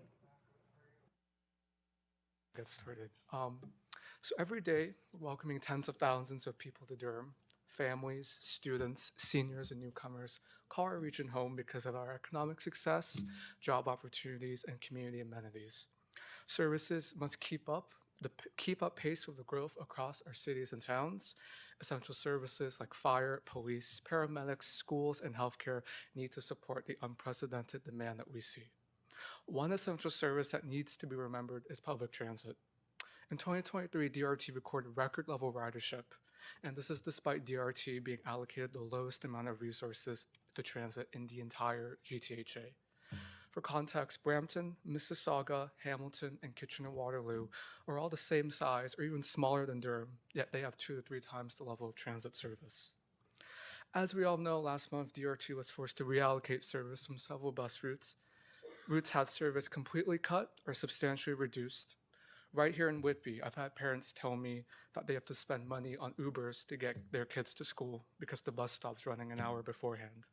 Get started. So every day, we're welcoming tens of thousands of people to Durham. Families, students, seniors, and newcomers call our region home because of our economic success, job opportunities, and community amenities. Services must keep up pace with the growth across our cities and towns. Essential services like fire, police, paramedics, schools, and healthcare need to support the unprecedented demand that we see. One essential service that needs to be remembered is public transit. In 2023, DRT recorded record-level ridership, and this is despite DRT being allocated the lowest amount of resources to transit in the entire GTHA. For context, Brampton, Mississauga, Hamilton, and Kitchener-Waterloo are all the same size or even smaller than Durham, yet they have 2 to 3 times the level of transit service. As we all know, last month, DRT was forced to reallocate service from several bus routes. Routes had service completely cut or substantially reduced. Right here in Whitby, I've had parents tell me that they have to spend money on Ubers to get their kids to school because the bus stops running an hour beforehand.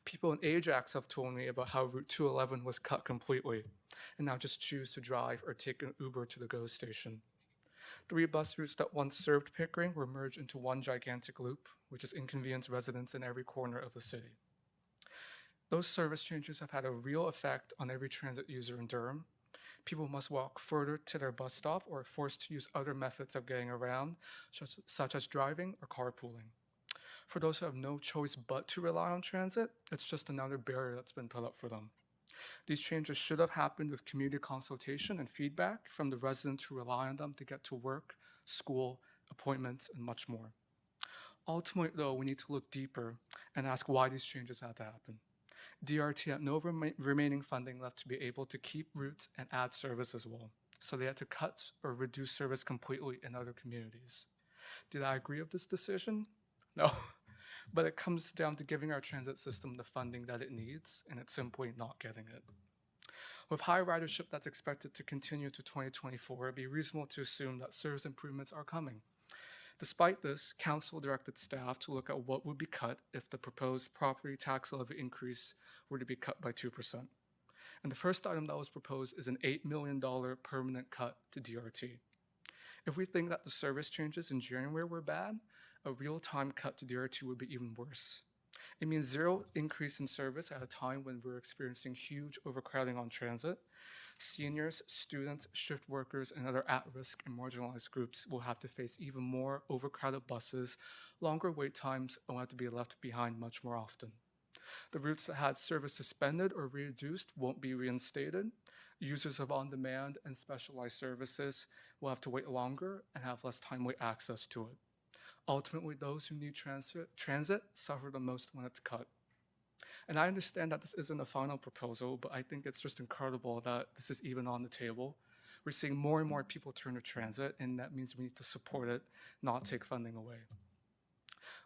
People in Ajax have told me about how Route 211 was cut completely, and now just choose to drive or take an Uber to the GO station. 3 bus routes that once served Pickering were merged into one gigantic loop, which has inconvenienced residents in every corner of the city. Those service changes have had a real effect on every transit user in Durham. People must walk further to their bus stop or are forced to use other methods of getting around, such as driving or carpooling. For those who have no choice but to rely on transit, it's just another barrier that's been put up for them. These changes should have happened with community consultation and feedback from the residents who rely on them to get to work, school, appointments, and much more. Ultimately, though, we need to look deeper and ask why these changes had to happen. DRT had no remaining funding left to be able to keep routes and add service as well, so they had to cut or reduce service completely in other communities. Did I agree with this decision? No, but it comes down to giving our transit system the funding that it needs, and it's simply not getting it. With high ridership that's expected to continue to 2024, it'd be reasonable to assume that service improvements are coming. Despite this, Council directed staff to look at what would be cut if the proposed property tax levy increase were to be cut by 2%. And the first item that was proposed is an $8 million permanent cut to DRT. If we think that the service changes in January were bad, a real-time cut to DRT would be even worse. It means zero increase in service at a time when we're experiencing huge overcrowding on transit. Seniors, students, shift workers, and other at-risk and marginalized groups will have to face even more overcrowded buses, longer wait times, and will have to be left behind much more often. The routes that had service suspended or reduced won't be reinstated. Users of on-demand and specialized services will have to wait longer and have less timely access to it. Ultimately, those who need transit suffer the most when it's cut. And I understand that this isn't a final proposal, but I think it's just incredible that this is even on the table. We're seeing more and more people turn to transit, and that means we need to support it, not take funding away.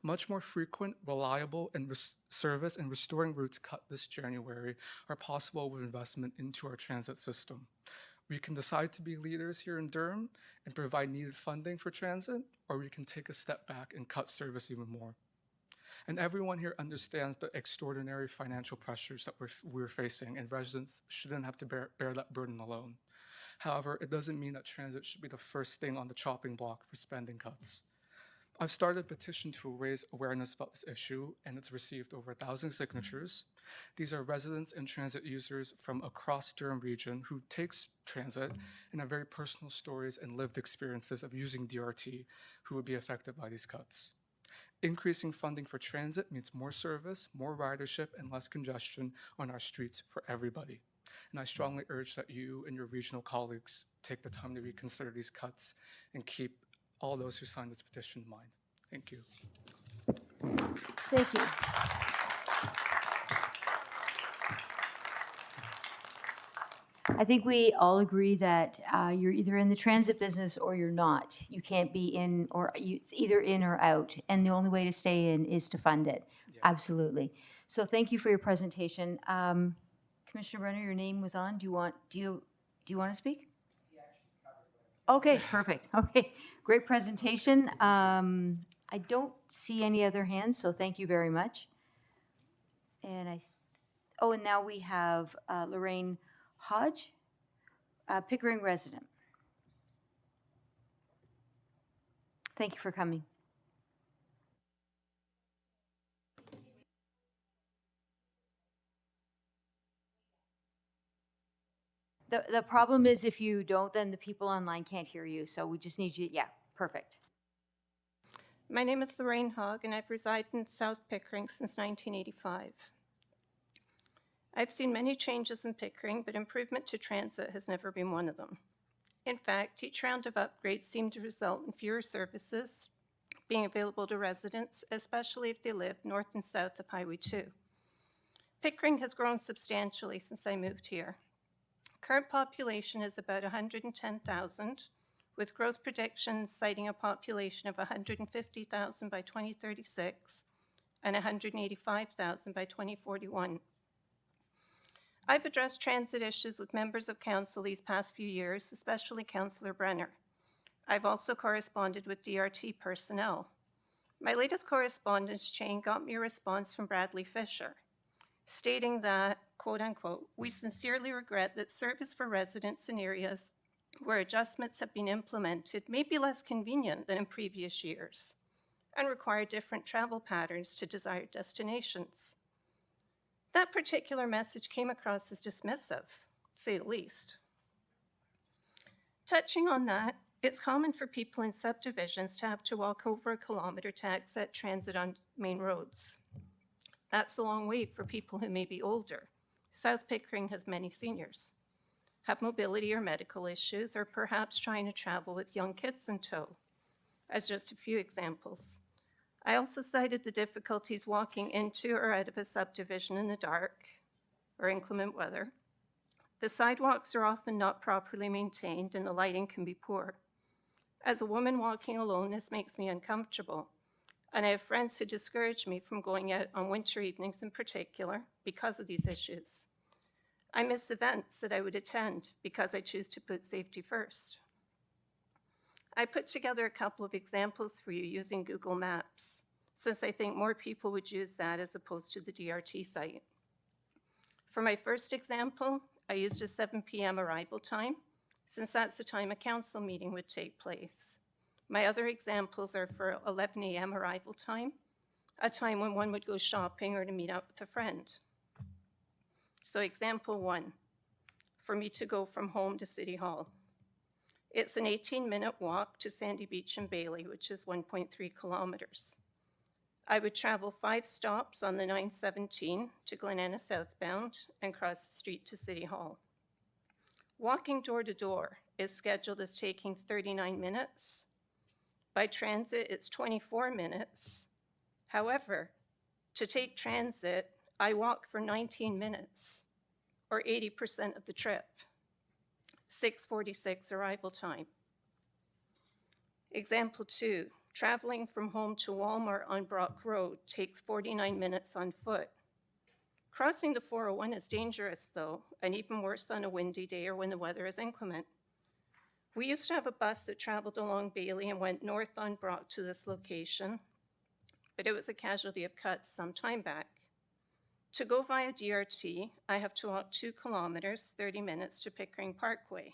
Much more frequent, reliable, and service and restoring routes cut this January are possible with investment into our transit system. We can decide to be leaders here in Durham and provide needed funding for transit, or we can take a step back and cut service even more. And everyone here understands the extraordinary financial pressures that we're facing, and residents shouldn't have to bear that burden alone. However, it doesn't mean that transit should be the first thing on the chopping block for spending cuts. I've started a petition to raise awareness about this issue, and it's received over 1,000 signatures. These are residents and transit users from across Durham region who takes transit and have very personal stories and lived experiences of using DRT who would be affected by these cuts. Increasing funding for transit means more service, more ridership, and less congestion on our streets for everybody. And I strongly urge that you and your regional colleagues take the time to reconsider these cuts and keep all those who signed this petition in mind. Thank you. Thank you. I think we all agree that you're either in the transit business or you're not. You can't be in, or it's either in or out. And the only way to stay in is to fund it. Yeah. Absolutely. So thank you for your presentation. Commissioner Brenner, your name was on. Do you want to speak? Okay, perfect. Okay, great presentation. I don't see any other hands, so thank you very much. And and now we have Lorraine Hodge, Pickering resident. Thank you for coming. The problem is if you don't, then the people online can't hear you. So we just need you. Yeah, perfect. My name is Lorraine Hogg, and I've resided in South Pickering since 1985. I've seen many changes in Pickering, but improvement to transit has never been one of them. In fact, each round of upgrades seemed to result in fewer services being available to residents, especially if they live north and south of Highway 2. Pickering has grown substantially since I moved here. Current population is about 110,000, with growth predictions citing a population of 150,000 by 2036 and 185,000 by 2041. I've addressed transit issues with members of council these past few years, especially Councillor Brenner. I've also corresponded with DRT personnel. My latest correspondence chain got me a response from Bradley Fisher, stating that, quote unquote, "We sincerely regret that service for residents in areas where adjustments have been implemented may be less convenient than in previous years and require different travel patterns to desired destinations." That particular message came across as dismissive, to say the least. Touching on that, it's common for people in subdivisions to have to walk over a kilometer to access transit on main roads. That's a long wait for people who may be older. South Pickering has many seniors, have mobility or medical issues, or perhaps trying to travel with young kids in tow, as just a few examples. I also cited the difficulties walking into or out of a subdivision in the dark or inclement weather. The sidewalks are often not properly maintained and the lighting can be poor. As a woman walking alone, this makes me uncomfortable. And I have friends who discourage me from going out on winter evenings in particular because of these issues. I miss events that I would attend because I choose to put safety first. I put together a couple of examples for you using Google Maps, since I think more people would use that as opposed to the DRT site. For my first example, I used a 7 p.m. arrival time, since that's the time a council meeting would take place. My other examples are for 11 a.m. arrival time, a time when one would go shopping or to meet up with a friend. So example 1, for me to go from home to City Hall. It's an 18-minute walk to Sandy Beach and Bailey, which is 1.3 kilometers. I would travel 5 stops on the 917 to Glenana southbound and cross the street to City Hall. Walking door to door is scheduled as taking 39 minutes. By transit, it's 24 minutes. However, to take transit, I walk for 19 minutes, or 80% of the trip. 6:46 arrival time. Example 2, traveling from home to Walmart on Brock Road takes 49 minutes on foot. Crossing the 401 is dangerous though, and even worse on a windy day or when the weather is inclement. We used to have a bus that traveled along Bailey and went north on Brock to this location, but it was a casualty of cuts some time back. To go via DRT, I have to walk 2 kilometers, 30 minutes to Pickering Parkway.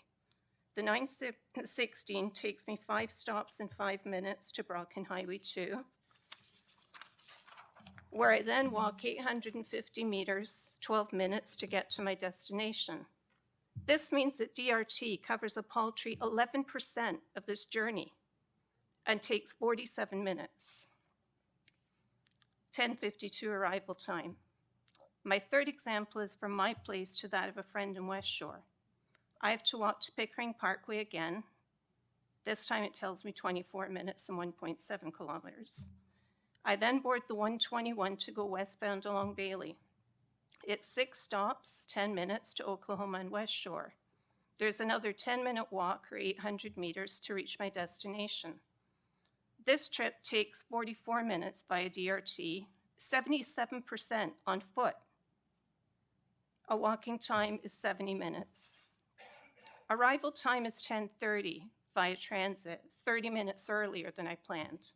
The 916 takes me 5 stops in 5 minutes to Brocken Highway 2, where I then walk 850 meters, 12 minutes to get to my destination. This means that DRT covers a paltry 11% of this journey and takes 47 minutes. 10:52 arrival time. My third example is from my place to that of a friend in West Shore. I have to walk to Pickering Parkway again. This time it tells me 24 minutes and 1.7 kilometers. I then board the 121 to go westbound along Bailey. It's 6 stops, 10 minutes to Oklahoma and West Shore. There's another 10-minute walk or 800 meters to reach my destination. This trip takes 44 minutes via DRT, 77% on foot. A walking time is 70 minutes. Arrival time is 10:30 via transit, 30 minutes earlier than I planned.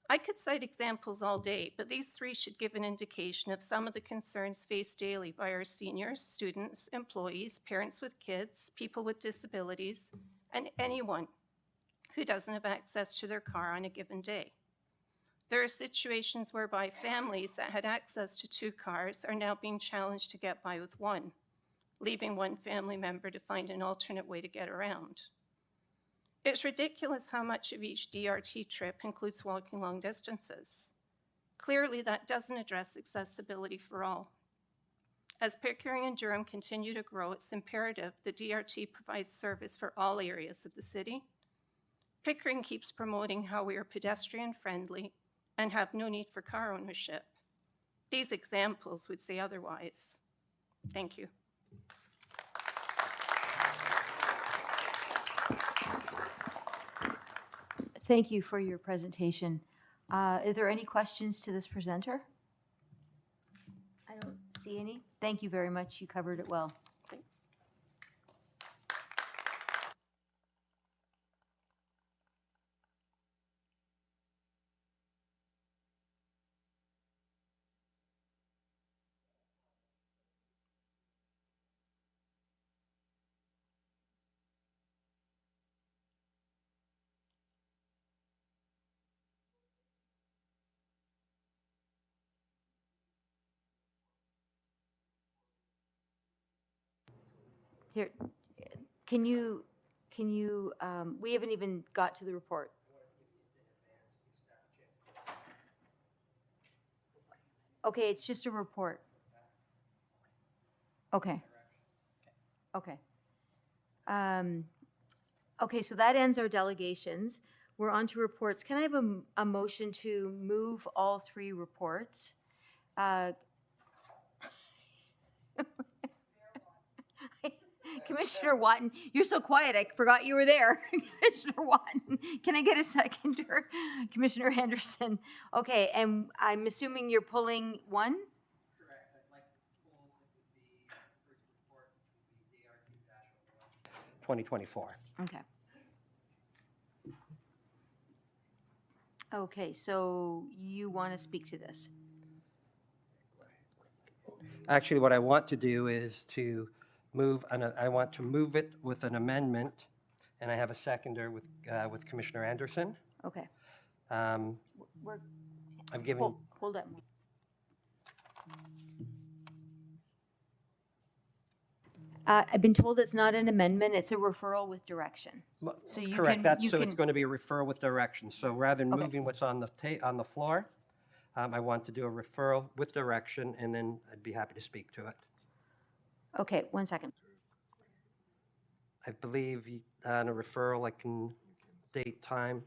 I could cite examples all day, but these 3 should give an indication of some of the concerns faced daily by our seniors, students, employees, parents with kids, people with disabilities, and anyone who doesn't have access to their car on a given day. There are situations whereby families that had access to 2 cars are now being challenged to get by with 1, leaving one family member to find an alternate way to get around. It's ridiculous how much of each DRT trip includes walking long distances. Clearly, that doesn't address accessibility for all. As Pickering and Durham continue to grow, it's imperative that DRT provides service for all areas of the city. Pickering keeps promoting how we are pedestrian-friendly and have no need for car ownership. These examples would say otherwise. Thank you. Thank you for your presentation. Are there any questions to this presenter? I don't see any. Thank you very much. You covered it well. Thanks. Here, we haven't even got to the report. Okay, it's just a report. Okay. Okay. Okay, so that ends our delegations. We're on to reports. Can I have a motion to move all 3 reports? Commissioner Watton, you're so quiet, I forgot you were there. Commissioner Watton, can I get a seconder? Commissioner Henderson. Okay, and I'm assuming you're pulling 1? Correct. I'd like to pull the first report, which would be DRT-01, 2024. Okay. Okay, so you want to speak to this? Actually, what I want to do is to I want to move it with an amendment, and I have a seconder with Commissioner Anderson. Okay. We're, I've given, hold up. I've been told it's not an amendment, it's a referral with direction. So you correct, can, that's, you so it's can, going to be a referral with direction. So rather than Okay. moving what's on the floor, I want to do a referral with direction, and then I'd be happy to speak to it. okay, 1 second. I believe on a referral, I can date, time.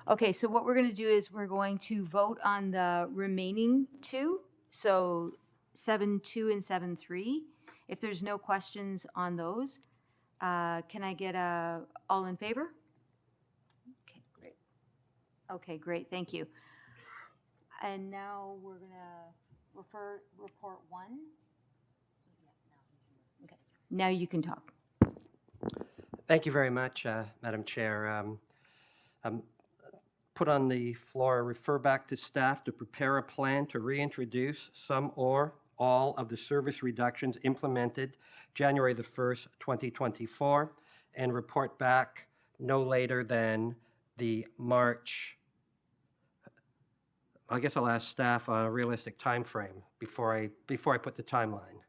Okay, so what we're going to do is we're going to vote on the remaining two, so 7.2 and 7.3. If there's no questions on those, can I get a all in favor? Okay, great. Okay, great, thank you. And now we're going to report 1. Okay, now you can talk. Thank you very much, Madam Chair. Put on the floor, refer back to staff to prepare a plan to reintroduce some or all of the service reductions implemented January the 1st, 2024, and report back no later than the March. I guess I'll ask staff a realistic time frame before I put the timeline.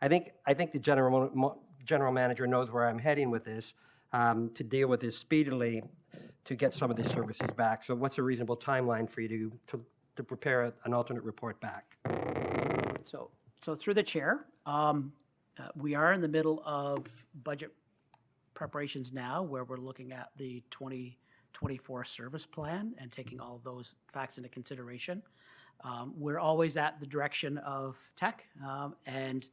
I think the general manager knows where I'm heading with this, to deal with this speedily, to get some of the services back. So what's a reasonable timeline for you to prepare an alternate report back? So through the chair, we are in the middle of budget preparations now, where we're looking at the 2024 service plan and taking all of those facts into consideration. We're always at the direction of tech, and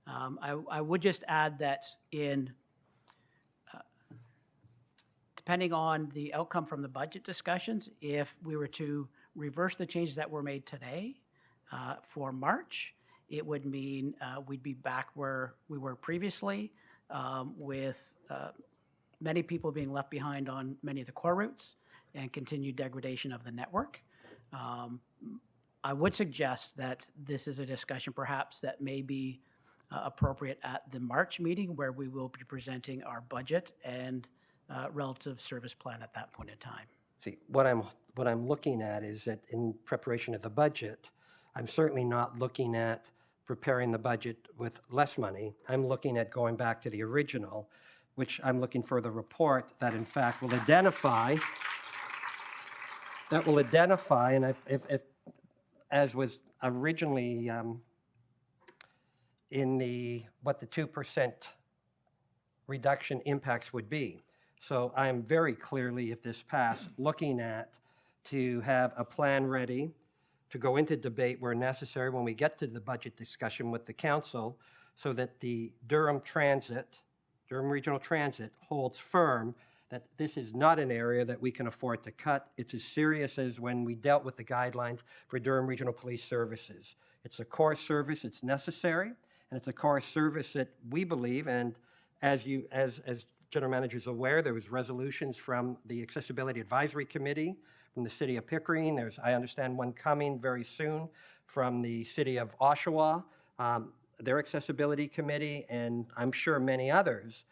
I would just add that depending on the outcome from the budget discussions, if we were to reverse the changes that were made today for March, it would mean we'd be back where we were previously, with many people being left behind on many of the core routes and continued degradation of the network. I would suggest that this is a discussion perhaps that may be appropriate at the March meeting, where we will be presenting our budget and relative service plan at that point in time. See, what I'm looking at is that in preparation of the budget, I'm certainly not looking at preparing the budget with less money. I'm looking at going back to the original, which I'm looking for the report that in fact will identify, and if as was originally in what the 2% reduction impacts would be. So I am very clearly, if this passed, looking at to have a plan ready to go into debate where necessary when we get to the budget discussion with the council, so that the Durham Regional Transit holds firm that this is not an area that we can afford to cut. It's as serious as when we dealt with the guidelines for Durham Regional Police Services. It's a core service, it's necessary, and it's a core service that we believe, and as General Manager is aware, there was resolutions from the Accessibility Advisory Committee from the City of Pickering. There's, I understand, one coming very soon from the City of Oshawa, their Accessibility Committee, and I'm sure many others,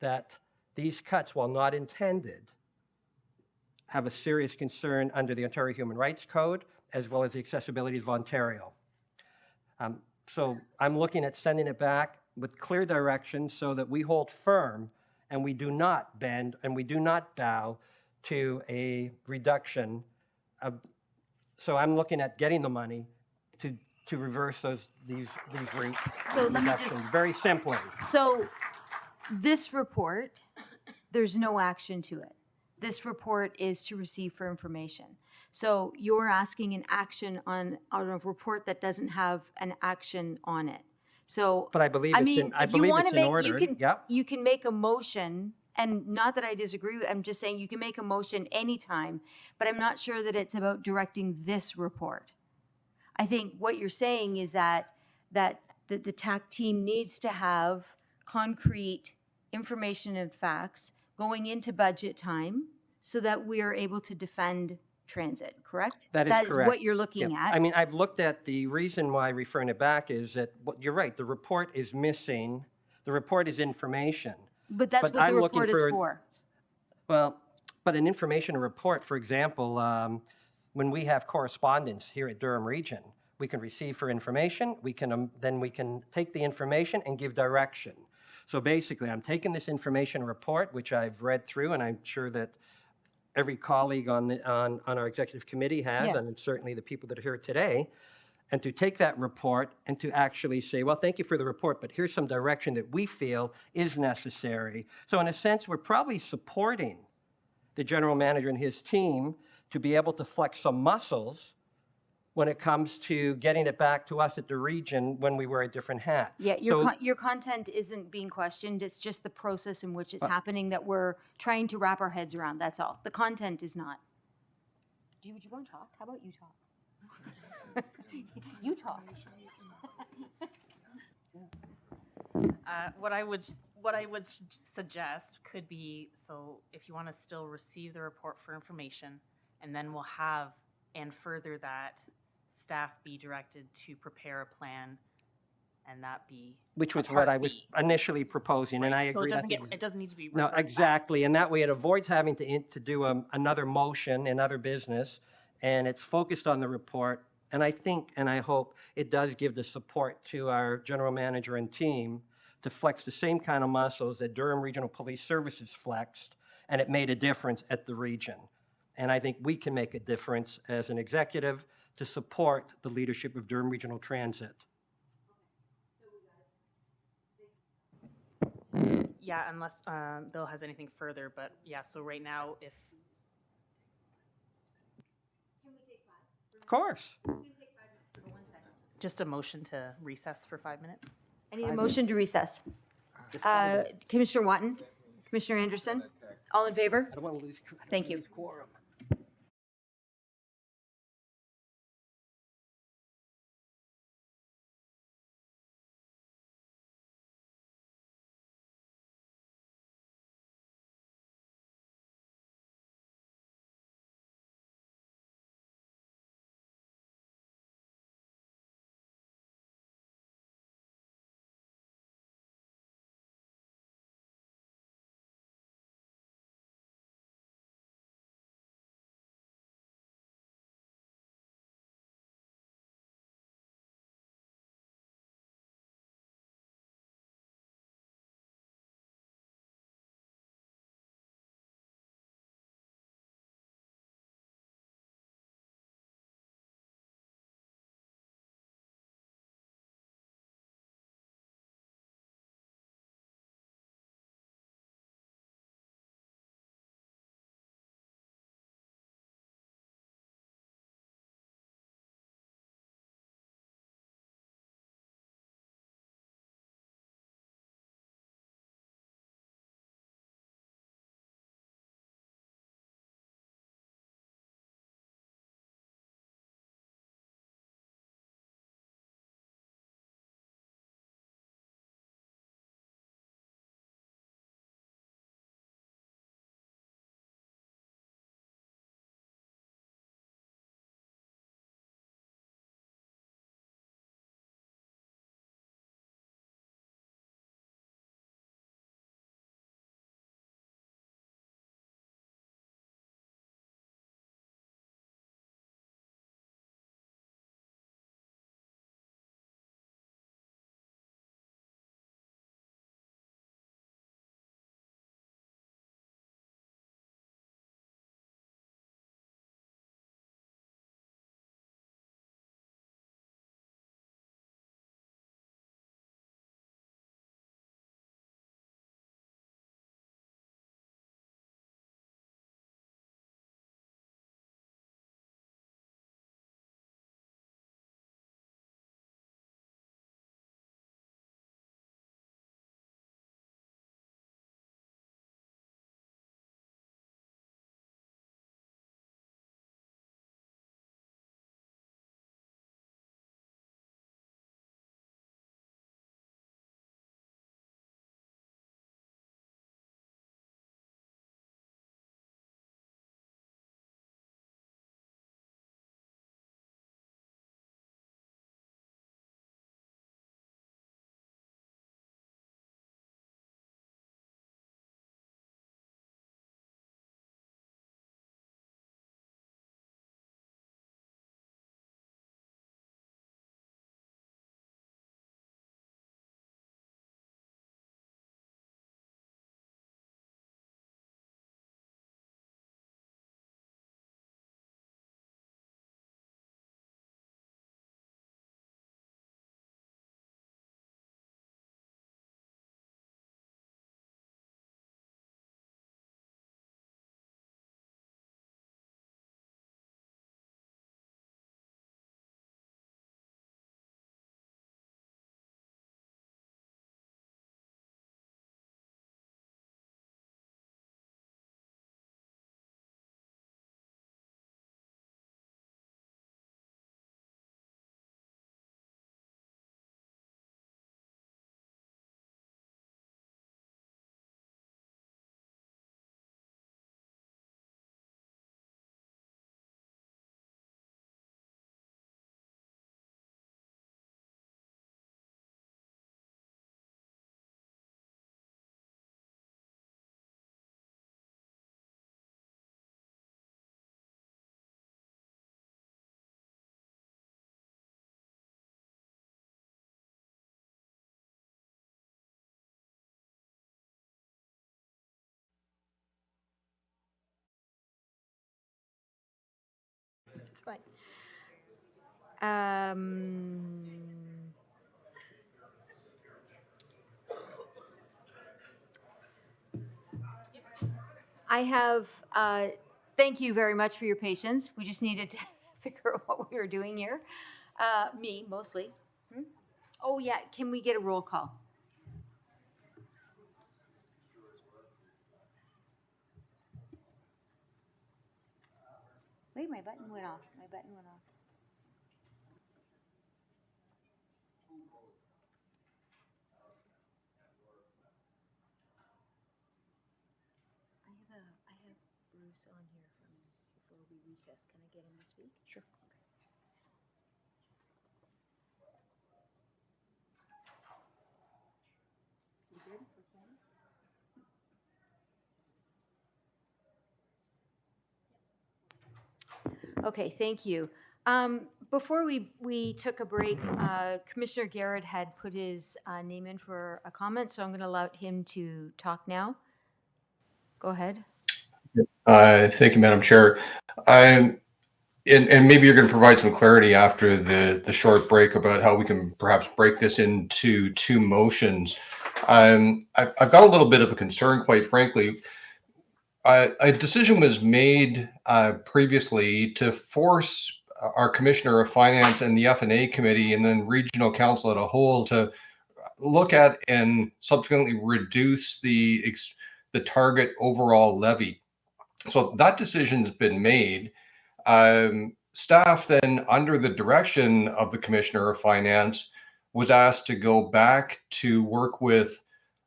that these cuts, while not intended, have a serious concern under the Ontario Human Rights Code, as well as the Accessibility of Ontario. So I'm looking at sending it back with clear direction so that we hold firm and we do not bend and we do not bow to a reduction of, so I'm looking at getting the money to reverse these route So let me reductions, just, very simply. so this report, there's no action to it. This report is to receive for information. So you're asking an action on a report that doesn't have an action on it. So, But I believe I it's mean, in, I if you believe want it's to in make, order. Yep. you can make a motion, and not that I disagree, I'm just saying you can make a motion anytime, but I'm not sure that it's about directing this report. I think what you're saying is that the TAC team needs to have concrete information and facts going into budget time so that we are able to defend transit, correct? That is correct. That is what you're looking Yeah. at. I mean, I've looked at the reason why referring it back is that, you're right, the report is missing. The report is information. But that's what the I'm looking report is for. Well, but an information report, for example, when we have correspondence here at Durham Region, we can receive for information, then we can take the information and give direction. So basically, I'm taking this information report, which I've read through, and I'm sure that every colleague on our executive committee has, Yeah. and certainly the people that are here today, and to take that report and to actually say, well, thank you for the report, but here's some direction that we feel is necessary. So in a sense, we're probably supporting the general manager and his team to be able to flex some muscles when it comes to getting it back to us at the region when we wear a different hat. Yeah, So- your content isn't being questioned. It's just the process in which it's happening that we're trying to wrap our heads around. That's all. The content is not. Would you want to talk? How about you talk? You talk. What I would suggest could be, so if you want to still receive the report for information, and then we'll have, and further that, staff be directed to prepare a plan, and that be. Which was a what part I was B. initially proposing, and I Right, so agree. it doesn't need to be. No, referred back. exactly, and that way it avoids having to do another motion, another business, and it's focused on the report. And I think, and I hope, it does give the support to our general manager and team to flex the same kind of muscles that Durham Regional Police Services flexed, and it made a difference at the region. And I think we can make a difference as an executive to support the leadership of Durham Regional Transit. Yeah, unless Bill has anything further, but yeah, so right now, if. Of course. Just a motion to recess for 5 minutes? I need a motion to recess. Commissioner Watton, Commissioner Anderson, all in favor? I don't want to lose. Thank you. Quorum. It's fine. I have, thank you very much for your patience. We just needed to figure out what we were doing here. Me, mostly. Oh, yeah, can we get a roll call? Wait, my button went off. My button went off. I have Bruce on here from before we recess. Can I get him to speak? Sure. You good for things? Okay, thank you. Before we took a break, Commissioner Garrett had put his name in for a comment, so I'm going to allow him to talk now. Go ahead. Thank you, Madam Chair. And maybe you're going to provide some clarity after the short break about how we can perhaps break this into two motions. I've got a little bit of a concern, quite frankly. A decision was made previously to force our Commissioner of Finance and the F&A Committee and then Regional Council as a whole to look at and subsequently reduce the target overall levy. So that decision's been made. Staff then, under the direction of the Commissioner of Finance, was asked to go back to work with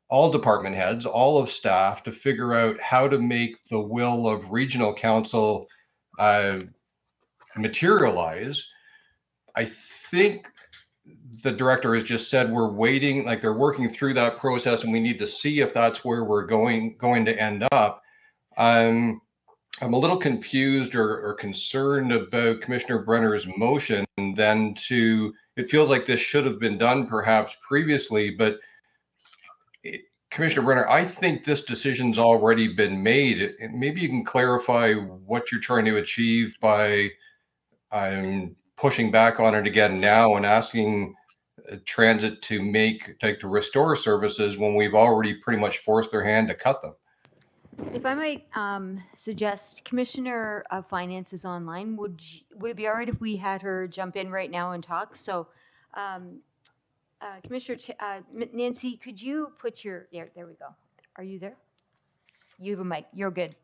all department heads, all of staff, to figure out how to make the will of Regional Council materialize. I think the director has just said we're waiting, like they're working through that process, and we need to see if that's where we're going to end up. I'm a little confused or concerned about Commissioner Brenner's motion. Then it feels like this should have been done perhaps previously, but Commissioner Brenner, I think this decision's already been made. Maybe you can clarify what you're trying to achieve by pushing back on it again now and asking transit to restore services when we've already pretty much forced their hand to cut them. If I might suggest, Commissioner of Finance is online. Would it be all right if we had her jump in right now and talk? So, Commissioner Nancy, could you put your, there we go. Are you there? You have a mic. You're good.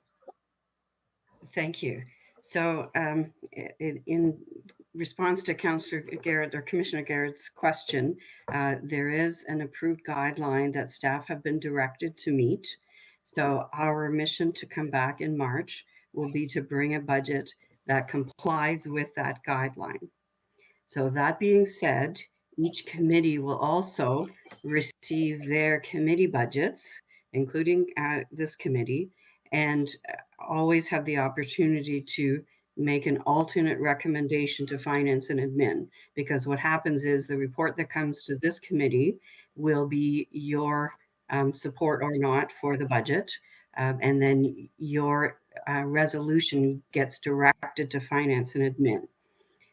Thank you. So in response to Councillor Garrett or Commissioner Garrett's question, there is an approved guideline that staff have been directed to meet. So our mission to come back in March will be to bring a budget that complies with that guideline. So that being said, each committee will also receive their committee budgets, including this committee, and always have the opportunity to make an alternate recommendation to Finance and Admin, because what happens is the report that comes to this committee will be your support or not for the budget, and then your resolution gets directed to Finance and Admin.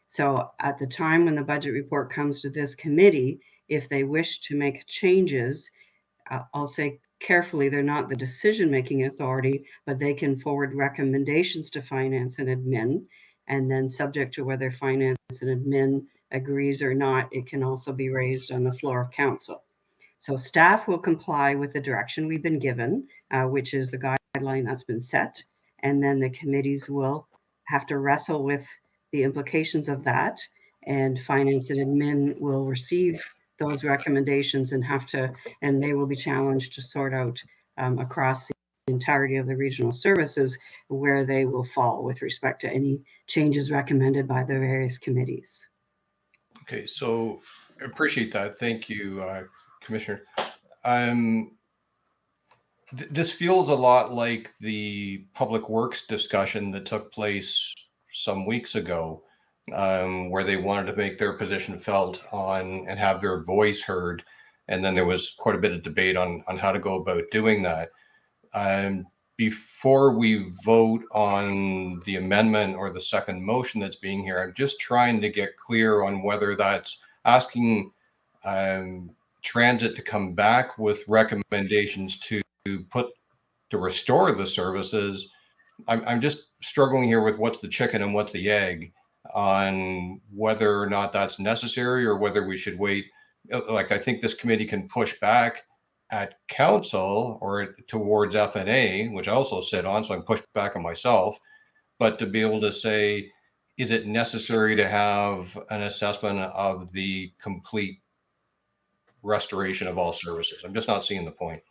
So at the time when the budget report comes to this committee, if they wish to make changes, I'll say carefully, they're not the decision-making authority, but they can forward recommendations to Finance and Admin, and then subject to whether Finance and Admin agrees or not, it can also be raised on the floor of Council. So staff will comply with the direction we've been given, which is the guideline that's been set, and then the committees will have to wrestle with the implications of that, and Finance and Admin will receive those recommendations and they will be challenged to sort out across the entirety of the regional services where they will fall with respect to any changes recommended by the various committees. Okay, so I appreciate that. Thank you, Commissioner. This feels a lot like the Public Works discussion that took place some weeks ago, where they wanted to make their position felt on and have their voice heard. And then there was quite a bit of debate on how to go about doing that. before we vote on the amendment or the second motion that's being here, I'm just trying to get clear on whether that's asking transit to come back with recommendations to restore the services. I'm just struggling here with what's the chicken and what's the egg on whether or not that's necessary or whether we should wait. Like, I think this committee can push back at council or towards FNA, which I also sit on, so I can push back on myself, but to be able to say, is it necessary to have an assessment of the complete restoration of all services? I'm just not seeing the point.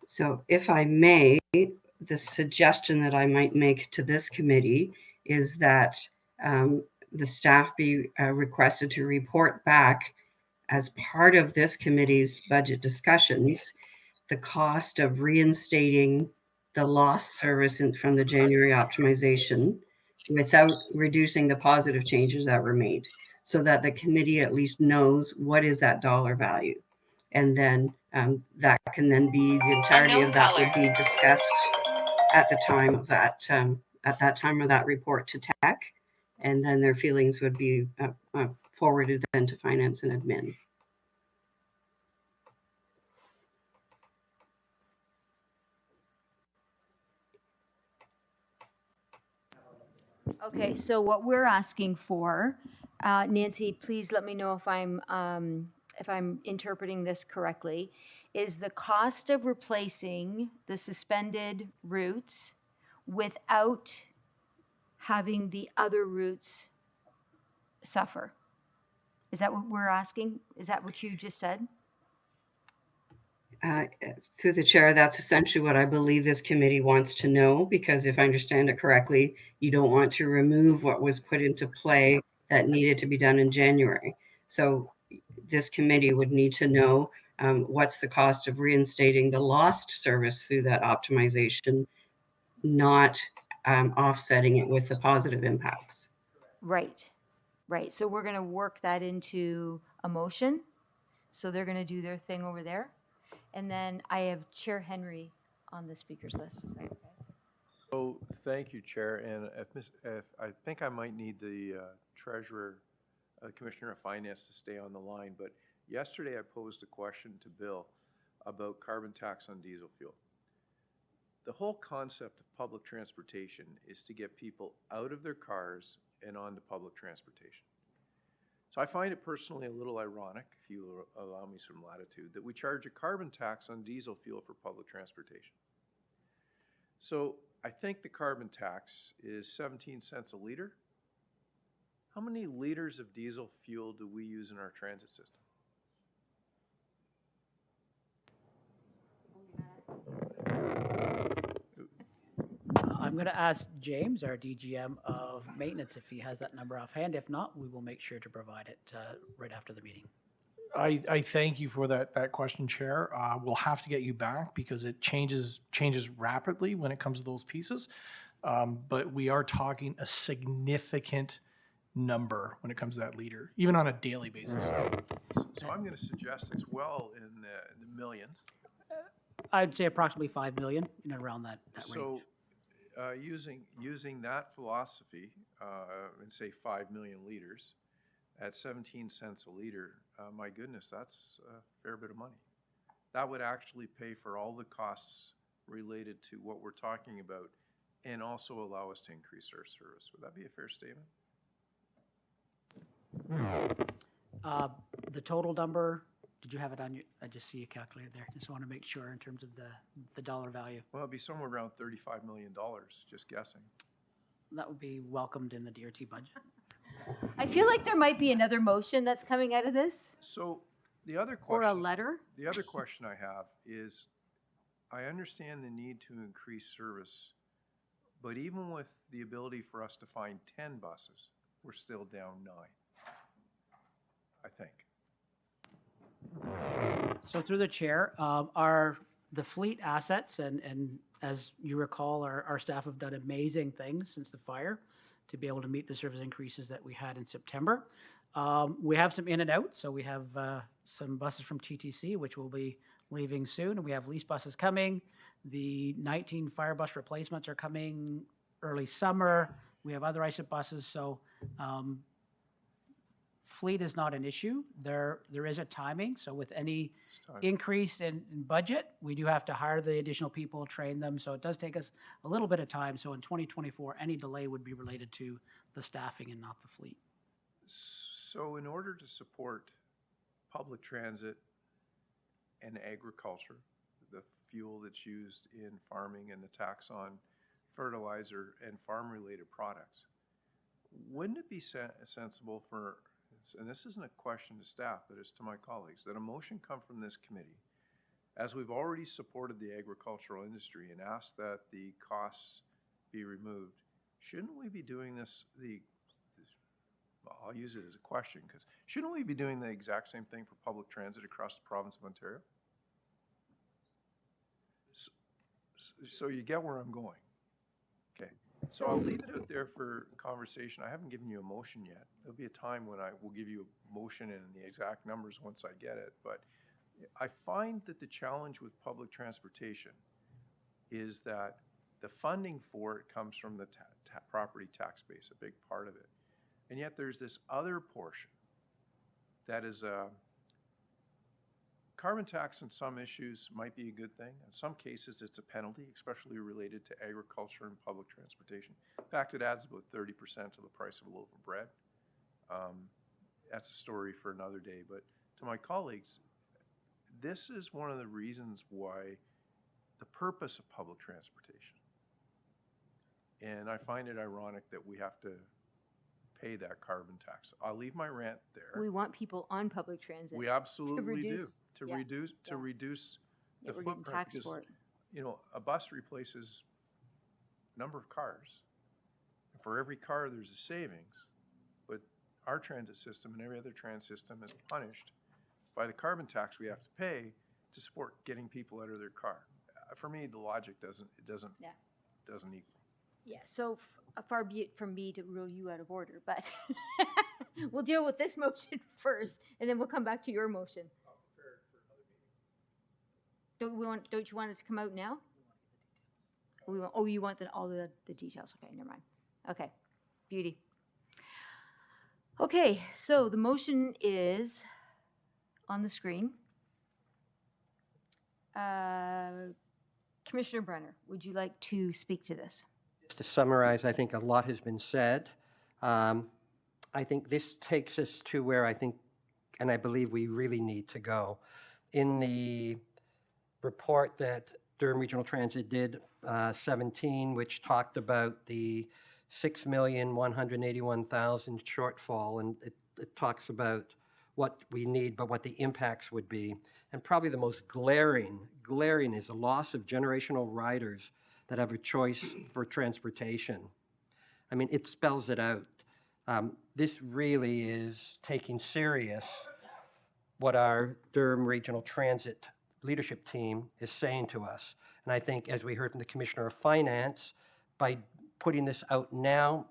So if I may, the suggestion that I might make to this committee is that the staff be requested to report back as part of this committee's budget discussions, the cost of reinstating the lost service from the January optimization without reducing the positive changes that were made, so that the committee at least knows what is that dollar value. And then that can then be, the entirety of that would be discussed at the time of that, of that report to tech. And then their feelings would be forwarded then to finance and admin. Okay, so what we're asking for, Nancy, please let me know if I'm interpreting this correctly, is the cost of replacing the suspended routes without having the other routes suffer. Is that what we're asking? Is that what you just said? Through the chair, that's essentially what I believe this committee wants to know, because if I understand it correctly, you don't want to remove what was put into play that needed to be done in January. So this committee would need to know what's the cost of reinstating the lost service through that optimization, not offsetting it with the positive impacts. Right, right. So we're going to work that into a motion. So they're going to do their thing over there. And then I have Chair Henry on the speaker's list. Is that okay? So thank you, Chair. And if I think I might need the Treasurer, Commissioner of Finance to stay on the line, but yesterday I posed a question to Bill about carbon tax on diesel fuel. The whole concept of public transportation is to get people out of their cars and onto public transportation. So I find it personally a little ironic, if you allow me some latitude, that we charge a carbon tax on diesel fuel for public transportation. So I think the carbon tax is 17 cents a liter. How many liters of diesel fuel do we use in our transit system? I'm going to ask James, our DGM of maintenance, if he has that number offhand. If not, we will make sure to provide it right after the meeting. I thank you for that question, Chair. We'll have to get you back because it changes rapidly when it comes to those pieces. But we are talking a significant number when it comes to that liter, even on a daily basis. So I'm going to suggest it's well in the millions. I'd say approximately 5 million, in and around that range. So using that philosophy and say 5 million liters at 17 cents a liter, my goodness, that's a fair bit of money. That would actually pay for all the costs related to what we're talking about and also allow us to increase our service. Would that be a fair statement? The total number, did you have it on your, I just see a calculator there. Just want to make sure in terms of the dollar value. Well, it'd be somewhere around $35 million, just guessing. That would be welcomed in the DRT budget. I feel like there might be another motion that's coming out of this. So the other question, or a letter. The other question I have is, I understand the need to increase service, but even with the ability for us to find 10 buses, we're still down 9, I think. So through the chair, the fleet assets, and as you recall, our staff have done amazing things since the fire. to be able to meet the service increases that we had in September. We have some in and out, so we have some buses from TTC, which will be leaving soon, and we have lease buses coming. The 19 fire bus replacements are coming early summer. We have other ISIP buses, so fleet is not an issue. There is a timing, so with any increase in budget, we do have to hire the additional people, train them, so it does take us a little bit of time. So in 2024, any delay would be related to the staffing and not the fleet. So in order to support public transit and agriculture, the fuel that's used in farming and the tax on fertilizer and farm-related products, wouldn't it be sensible for, and this isn't a question to staff, but it's to my colleagues, that a motion come from this committee, as we've already supported the agricultural industry and asked that the costs be removed, shouldn't we be doing this, I'll use it as a question, because shouldn't we be doing the exact same thing for public transit across the province of Ontario? So you get where I'm going. Okay, so I'll leave it out there for conversation. I haven't given you a motion yet. There'll be a time when I will give you a motion and the exact numbers once I get it. But I find that the challenge with public transportation is that the funding for it comes from the property tax base, a big part of it. And yet there's this other portion that is carbon tax in some issues might be a good thing. In some cases, it's a penalty, especially related to agriculture and public transportation. In fact, it adds about 30% to the price of a loaf of bread. That's a story for another day. But to my colleagues, this is one of the reasons why the purpose of public transportation. And I find it ironic that we have to pay that carbon tax. I'll leave my rant there. We want people on public transit. We absolutely do. To yeah, reduce yeah, the we're getting footprint. taxed Because, for it. you know, a bus replaces a number of cars. For every car, there's a savings. But our transit system and every other transit system is punished by the carbon tax we have to pay to support getting people out of their car. For me, the logic doesn't equal. Yeah, so far be it from me to rule you out of order, but we'll deal with this motion first, and then we'll come back to your motion. Don't you want it to come out now? You want all the details? Okay, never mind. Okay, beauty. Okay, so the motion is on the screen. Commissioner Brenner, would you like to speak to this? To summarize, I think a lot has been said. I think this takes us to where I think, and I believe we really need to go. In the report that Durham Regional Transit did 17, which talked about the 6,181,000 shortfall, and it talks about what we need, but what the impacts would be. And probably the most glaring is the loss of generational riders that have a choice for transportation. I mean, it spells it out. This really is taking serious what our Durham Regional Transit leadership team is saying to us. And I think, as we heard from the Commissioner of Finance, by putting this out now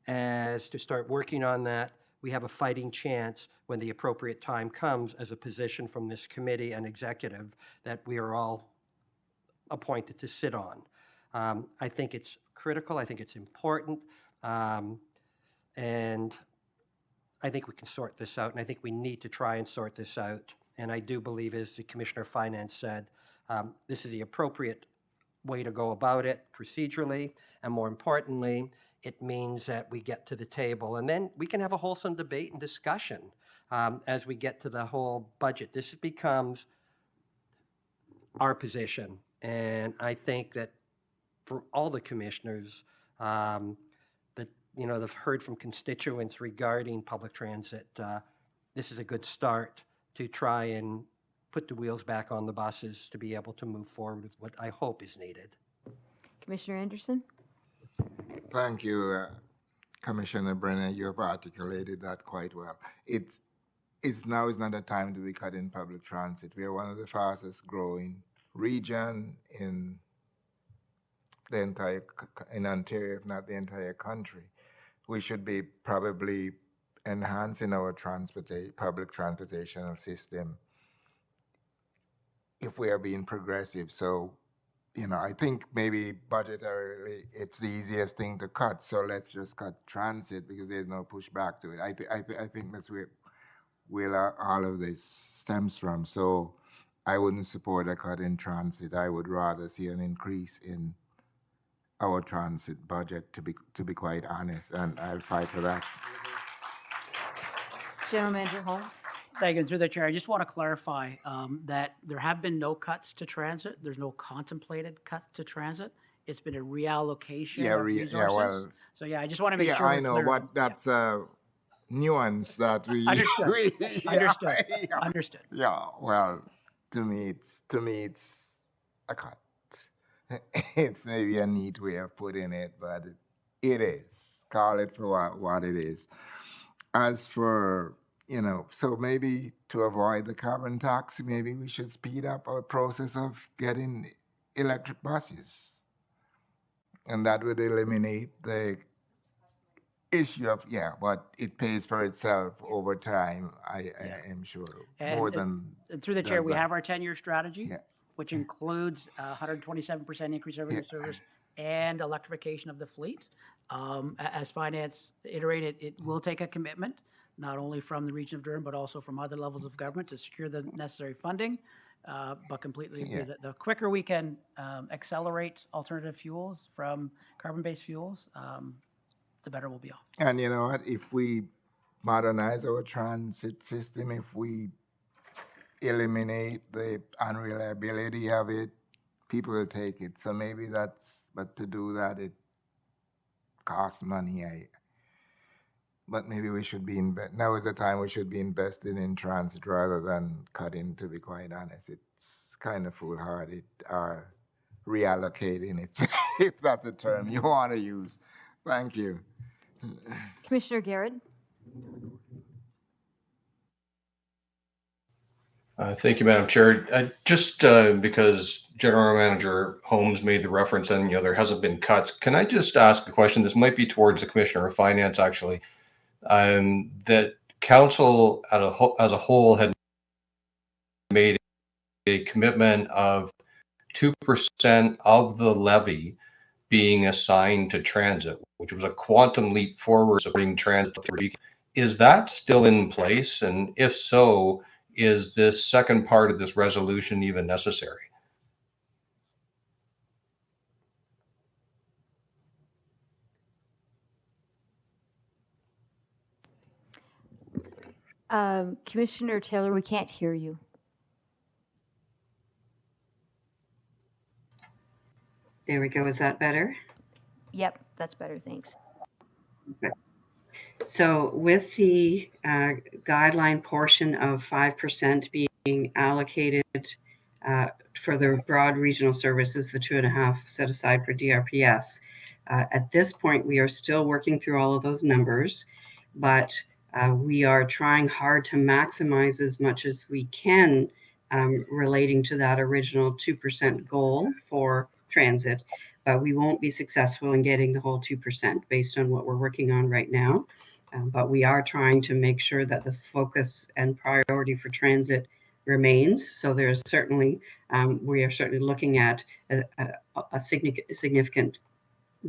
as to start working on that, we have a fighting chance when the appropriate time comes as a position from this committee and executive that we are all appointed to sit on. I think it's critical. I think it's important. And I think we can sort this out. And I think we need to try and sort this out. And I do believe, as the Commissioner of Finance said, this is the appropriate way to go about it procedurally. And more importantly, it means that we get to the table. And then we can have a wholesome debate and discussion as we get to the whole budget. This becomes our position. And I think that for all the commissioners that, you know, they've heard from constituents regarding public transit, this is a good start to try and put the wheels back on the buses to be able to move forward with what I hope is needed. Commissioner Anderson? Thank you, Commissioner Brenner. You have articulated that quite well. It's now is not a time to be cutting public transit. We are one of the fastest growing region in the entire in Ontario, if not the entire country. we should be probably enhancing our public transportation system if we are being progressive. So, I think maybe budgetarily it's the easiest thing to cut. So let's just cut transit because there's no pushback to it. I think that's where all of this stems from. So I wouldn't support a cut in transit. I would rather see an increase in our transit budget, to be quite honest, and I'll fight for that. General Manager Holmes? Thank you. And through the chair, I just want to clarify that there have been no cuts to transit. There's no contemplated cuts to transit. It's been a reallocation of resources. So yeah, I just want to make sure. I we're know, clear. but that's a nuance that we Understood. Understood. Yeah. Understood. Yeah, well, to me it's a cut. It's maybe a neat way of putting it, but it is. Call it for what it is. As for, so maybe to avoid the carbon tax, maybe we should speed up our process of getting electric buses. And that would eliminate the issue of, but it pays for itself over time, I am sure, more than. And through the chair, does we that. have our 10-year strategy, which includes 127% increase revenue service and electrification of the fleet. As finance iterated, it will take a commitment, not only from the region of Durham, but also from other levels of government to secure the necessary funding. But completely agree that the quicker we can accelerate alternative fuels from carbon-based fuels, the better we'll be off. And you know what? If we modernize our transit system, if we eliminate the unreliability of it, people will take it. So maybe but to do that, it costs money. But maybe we should be now is the time we should be investing in transit rather than cutting, to be quite honest. It's kind of foolhardy, or reallocating it, if that's a term you want to use. Thank you. Commissioner Garrett? Thank you, Madam Chair. Just because General Manager Holmes made the reference and there hasn't been cuts, can I just ask a question? This might be towards the Commissioner of Finance, actually. That council as a whole had made a commitment of 2% of the levy being assigned to transit, which was a quantum leap forward supporting transit. Is that still in place? And if so, is this second part of this resolution even necessary? Commissioner Taylor, we can't hear you. There we go. Is that better? Yep, that's better. Thanks. Okay. So with the guideline portion of 5% being allocated for the broad regional services, the 2.5 set aside for DRPS, at this point, we are still working through all of those numbers, but we are trying hard to maximize as much as we can relating to that original 2% goal for transit, but we won't be successful in getting the whole 2% based on what we're working on right now. But we are trying to make sure that the focus and priority for transit remains. So there's certainly, we are certainly looking at a significant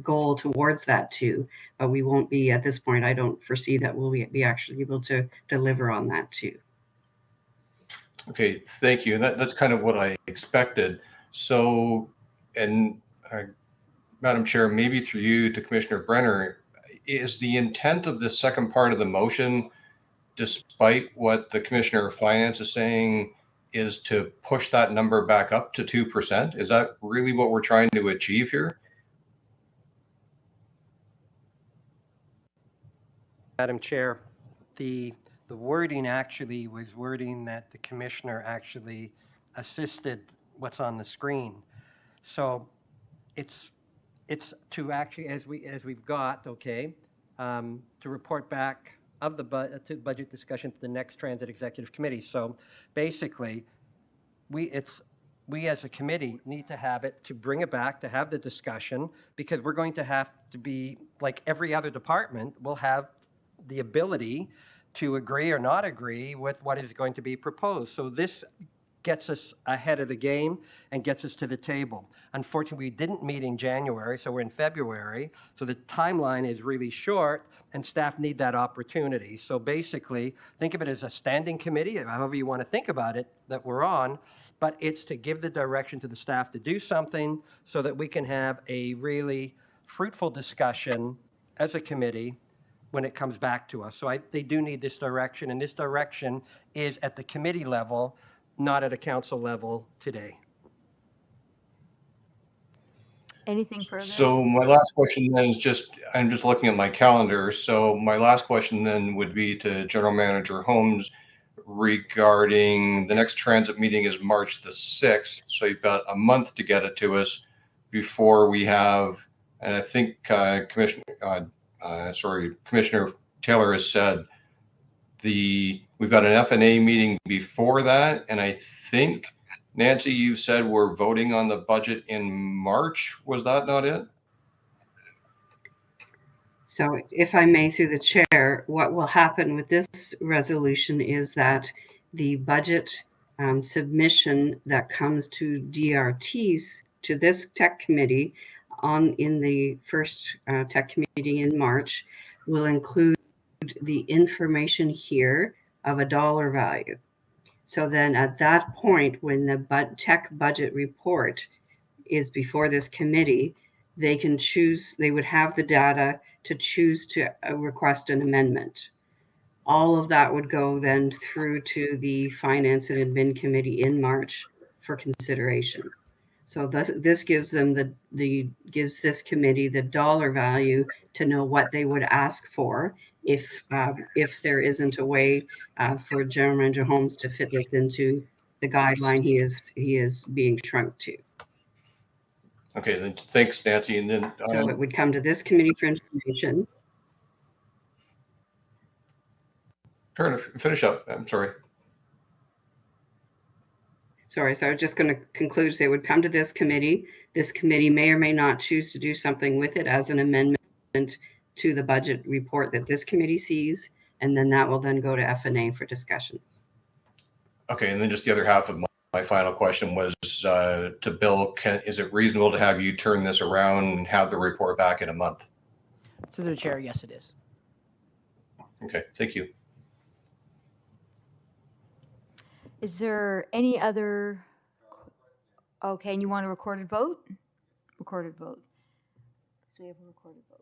goal towards that too, but we won't be at this point. I don't foresee that we'll be actually able to deliver on that too. Okay, thank you. And that's kind of what I expected. So, and Madam Chair, maybe through you to Commissioner Brenner, is the intent of this second part of the motion, despite what the Commissioner of Finance is saying, is to push that number back up to 2%? Is that really what we're trying to achieve here? Madam Chair, the wording actually was wording that the commissioner actually assisted what's on the screen. So it's to actually, as we've got, okay, to report back of the budget discussion to the next Transit Executive Committee. So basically, we as a committee need to have it, to bring it back, to have the discussion, because we're going to have to be, like every other department, will have the ability to agree or not agree with what is going to be proposed. So this gets us ahead of the game and gets us to the table. Unfortunately, we didn't meet in January, so we're in February. So the timeline is really short, and staff need that opportunity. So basically, think of it as a standing committee, however you want to think about it, that we're on, but it's to give the direction to the staff to do something so that we can have a really fruitful discussion as a committee when it comes back to us. So they do need this direction, and this direction is at the committee level, not at a council level today. Anything further? So my last question then is just, I'm just looking at my calendar. So my last question then would be to General Manager Holmes regarding the next transit meeting is March the 6th. So you've got a month to get it to us before we have, and I think Commissioner Taylor has said we've got an F&A meeting before that, and I think, Nancy, you said we're voting on the budget in March. Was that not it? So if I may, through the chair, what will happen with this resolution is that the budget submission that comes to DRTs, to this tech committee in the first tech committee in March, will include the information here of a dollar value. So then at that point, when the tech budget report is before this committee, they can choose, they would have the data to choose to request an amendment. All of that would go then through to the Finance and Admin Committee in March for consideration. So this gives them gives this committee the dollar value to know what they would ask for if there isn't a way for General Manager Holmes to fit this into the guideline he is being shrunk to. Okay, then thanks, Nancy. And then So it would come to this committee for information. finish up. I'm sorry. Sorry, so I was just going to conclude. They would come to this committee. This committee may or may not choose to do something with it as an amendment to the budget report that this committee sees, and then that will then go to F&A for discussion. Okay, and then just the other half of my final question was to Bill. Is it reasonable to have you turn this around and have the report back in a month? To the chair, yes, it is. Okay, thank you. Is there any other? Okay, and you want a recorded vote? Recorded vote. So we have a recorded vote.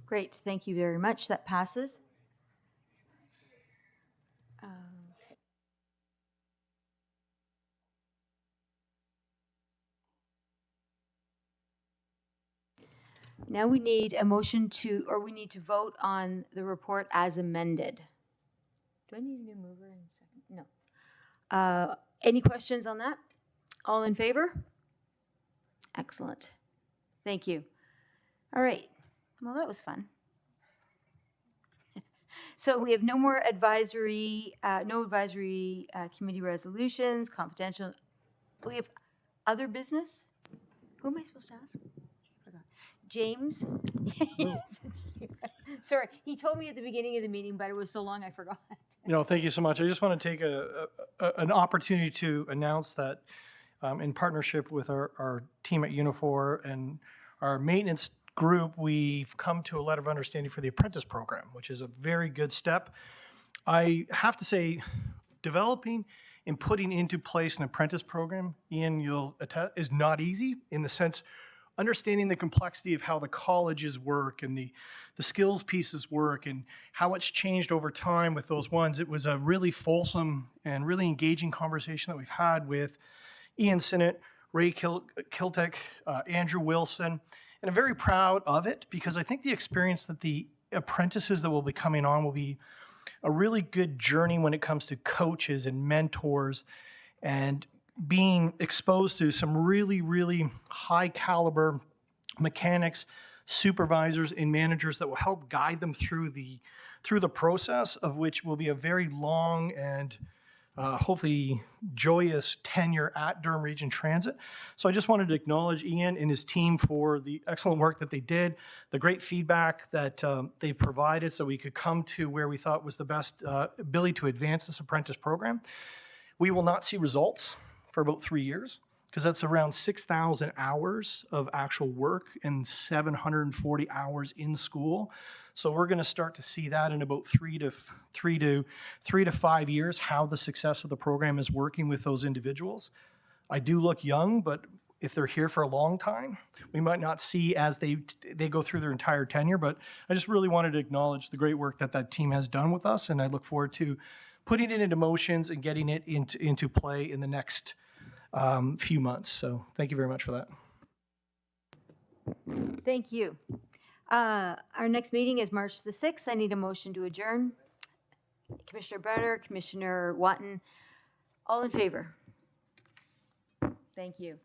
Great, thank you very much. That passes. Okay. Now we need a motion to, or we need to vote on the report as amended. Do I need a new mover in a second? No. Any questions on that? All in favor? Excellent. Thank you. All right. Well, that was fun. So we have no more advisory, committee resolutions, confidential. We have other business? Who am I supposed to ask? James? Sorry, he told me at the beginning of the meeting, but it was so long I forgot. Thank you so much. I just want to take an opportunity to announce that in partnership with our team at Unifor and our maintenance group, we've come to a letter of understanding for the apprentice program, which is a very good step. I have to say, developing and putting into place an apprentice program, Ian, you'll attest, is not easy in the sense understanding the complexity of how the colleges work and the skills pieces work and how it's changed over time with those ones. It was a really fulsome and really engaging conversation that we've had with Ian Sinnott, Ray Kiltek, Andrew Wilson, And I'm very proud of it because I think the experience that the apprentices that will be coming on will be a really good journey when it comes to coaches and mentors and being exposed to some really, really high caliber mechanics, supervisors, and managers that will help guide them through the process, of which will be a very long and hopefully joyous tenure at Durham Region Transit. So I just wanted to acknowledge Ian and his team for the excellent work that they did, the great feedback that they provided so we could come to where we thought was the best ability to advance this apprentice program. We will not see results for about 3 years, because that's around 6,000 hours of actual work and 740 hours in school. So we're going to start to see that in about 3 to 5 years, how the success of the program is working with those individuals. I do look young, but if they're here for a long time, we might not see as they go through their entire tenure. But I just really wanted to acknowledge the great work that that team has done with us, and I look forward to putting it into motions and getting it into play in the next few months. So thank you very much for that. Thank you. Our next meeting is March the 6th. I need a motion to adjourn. Commissioner Brenner, Commissioner Watton, all in favor? Thank you.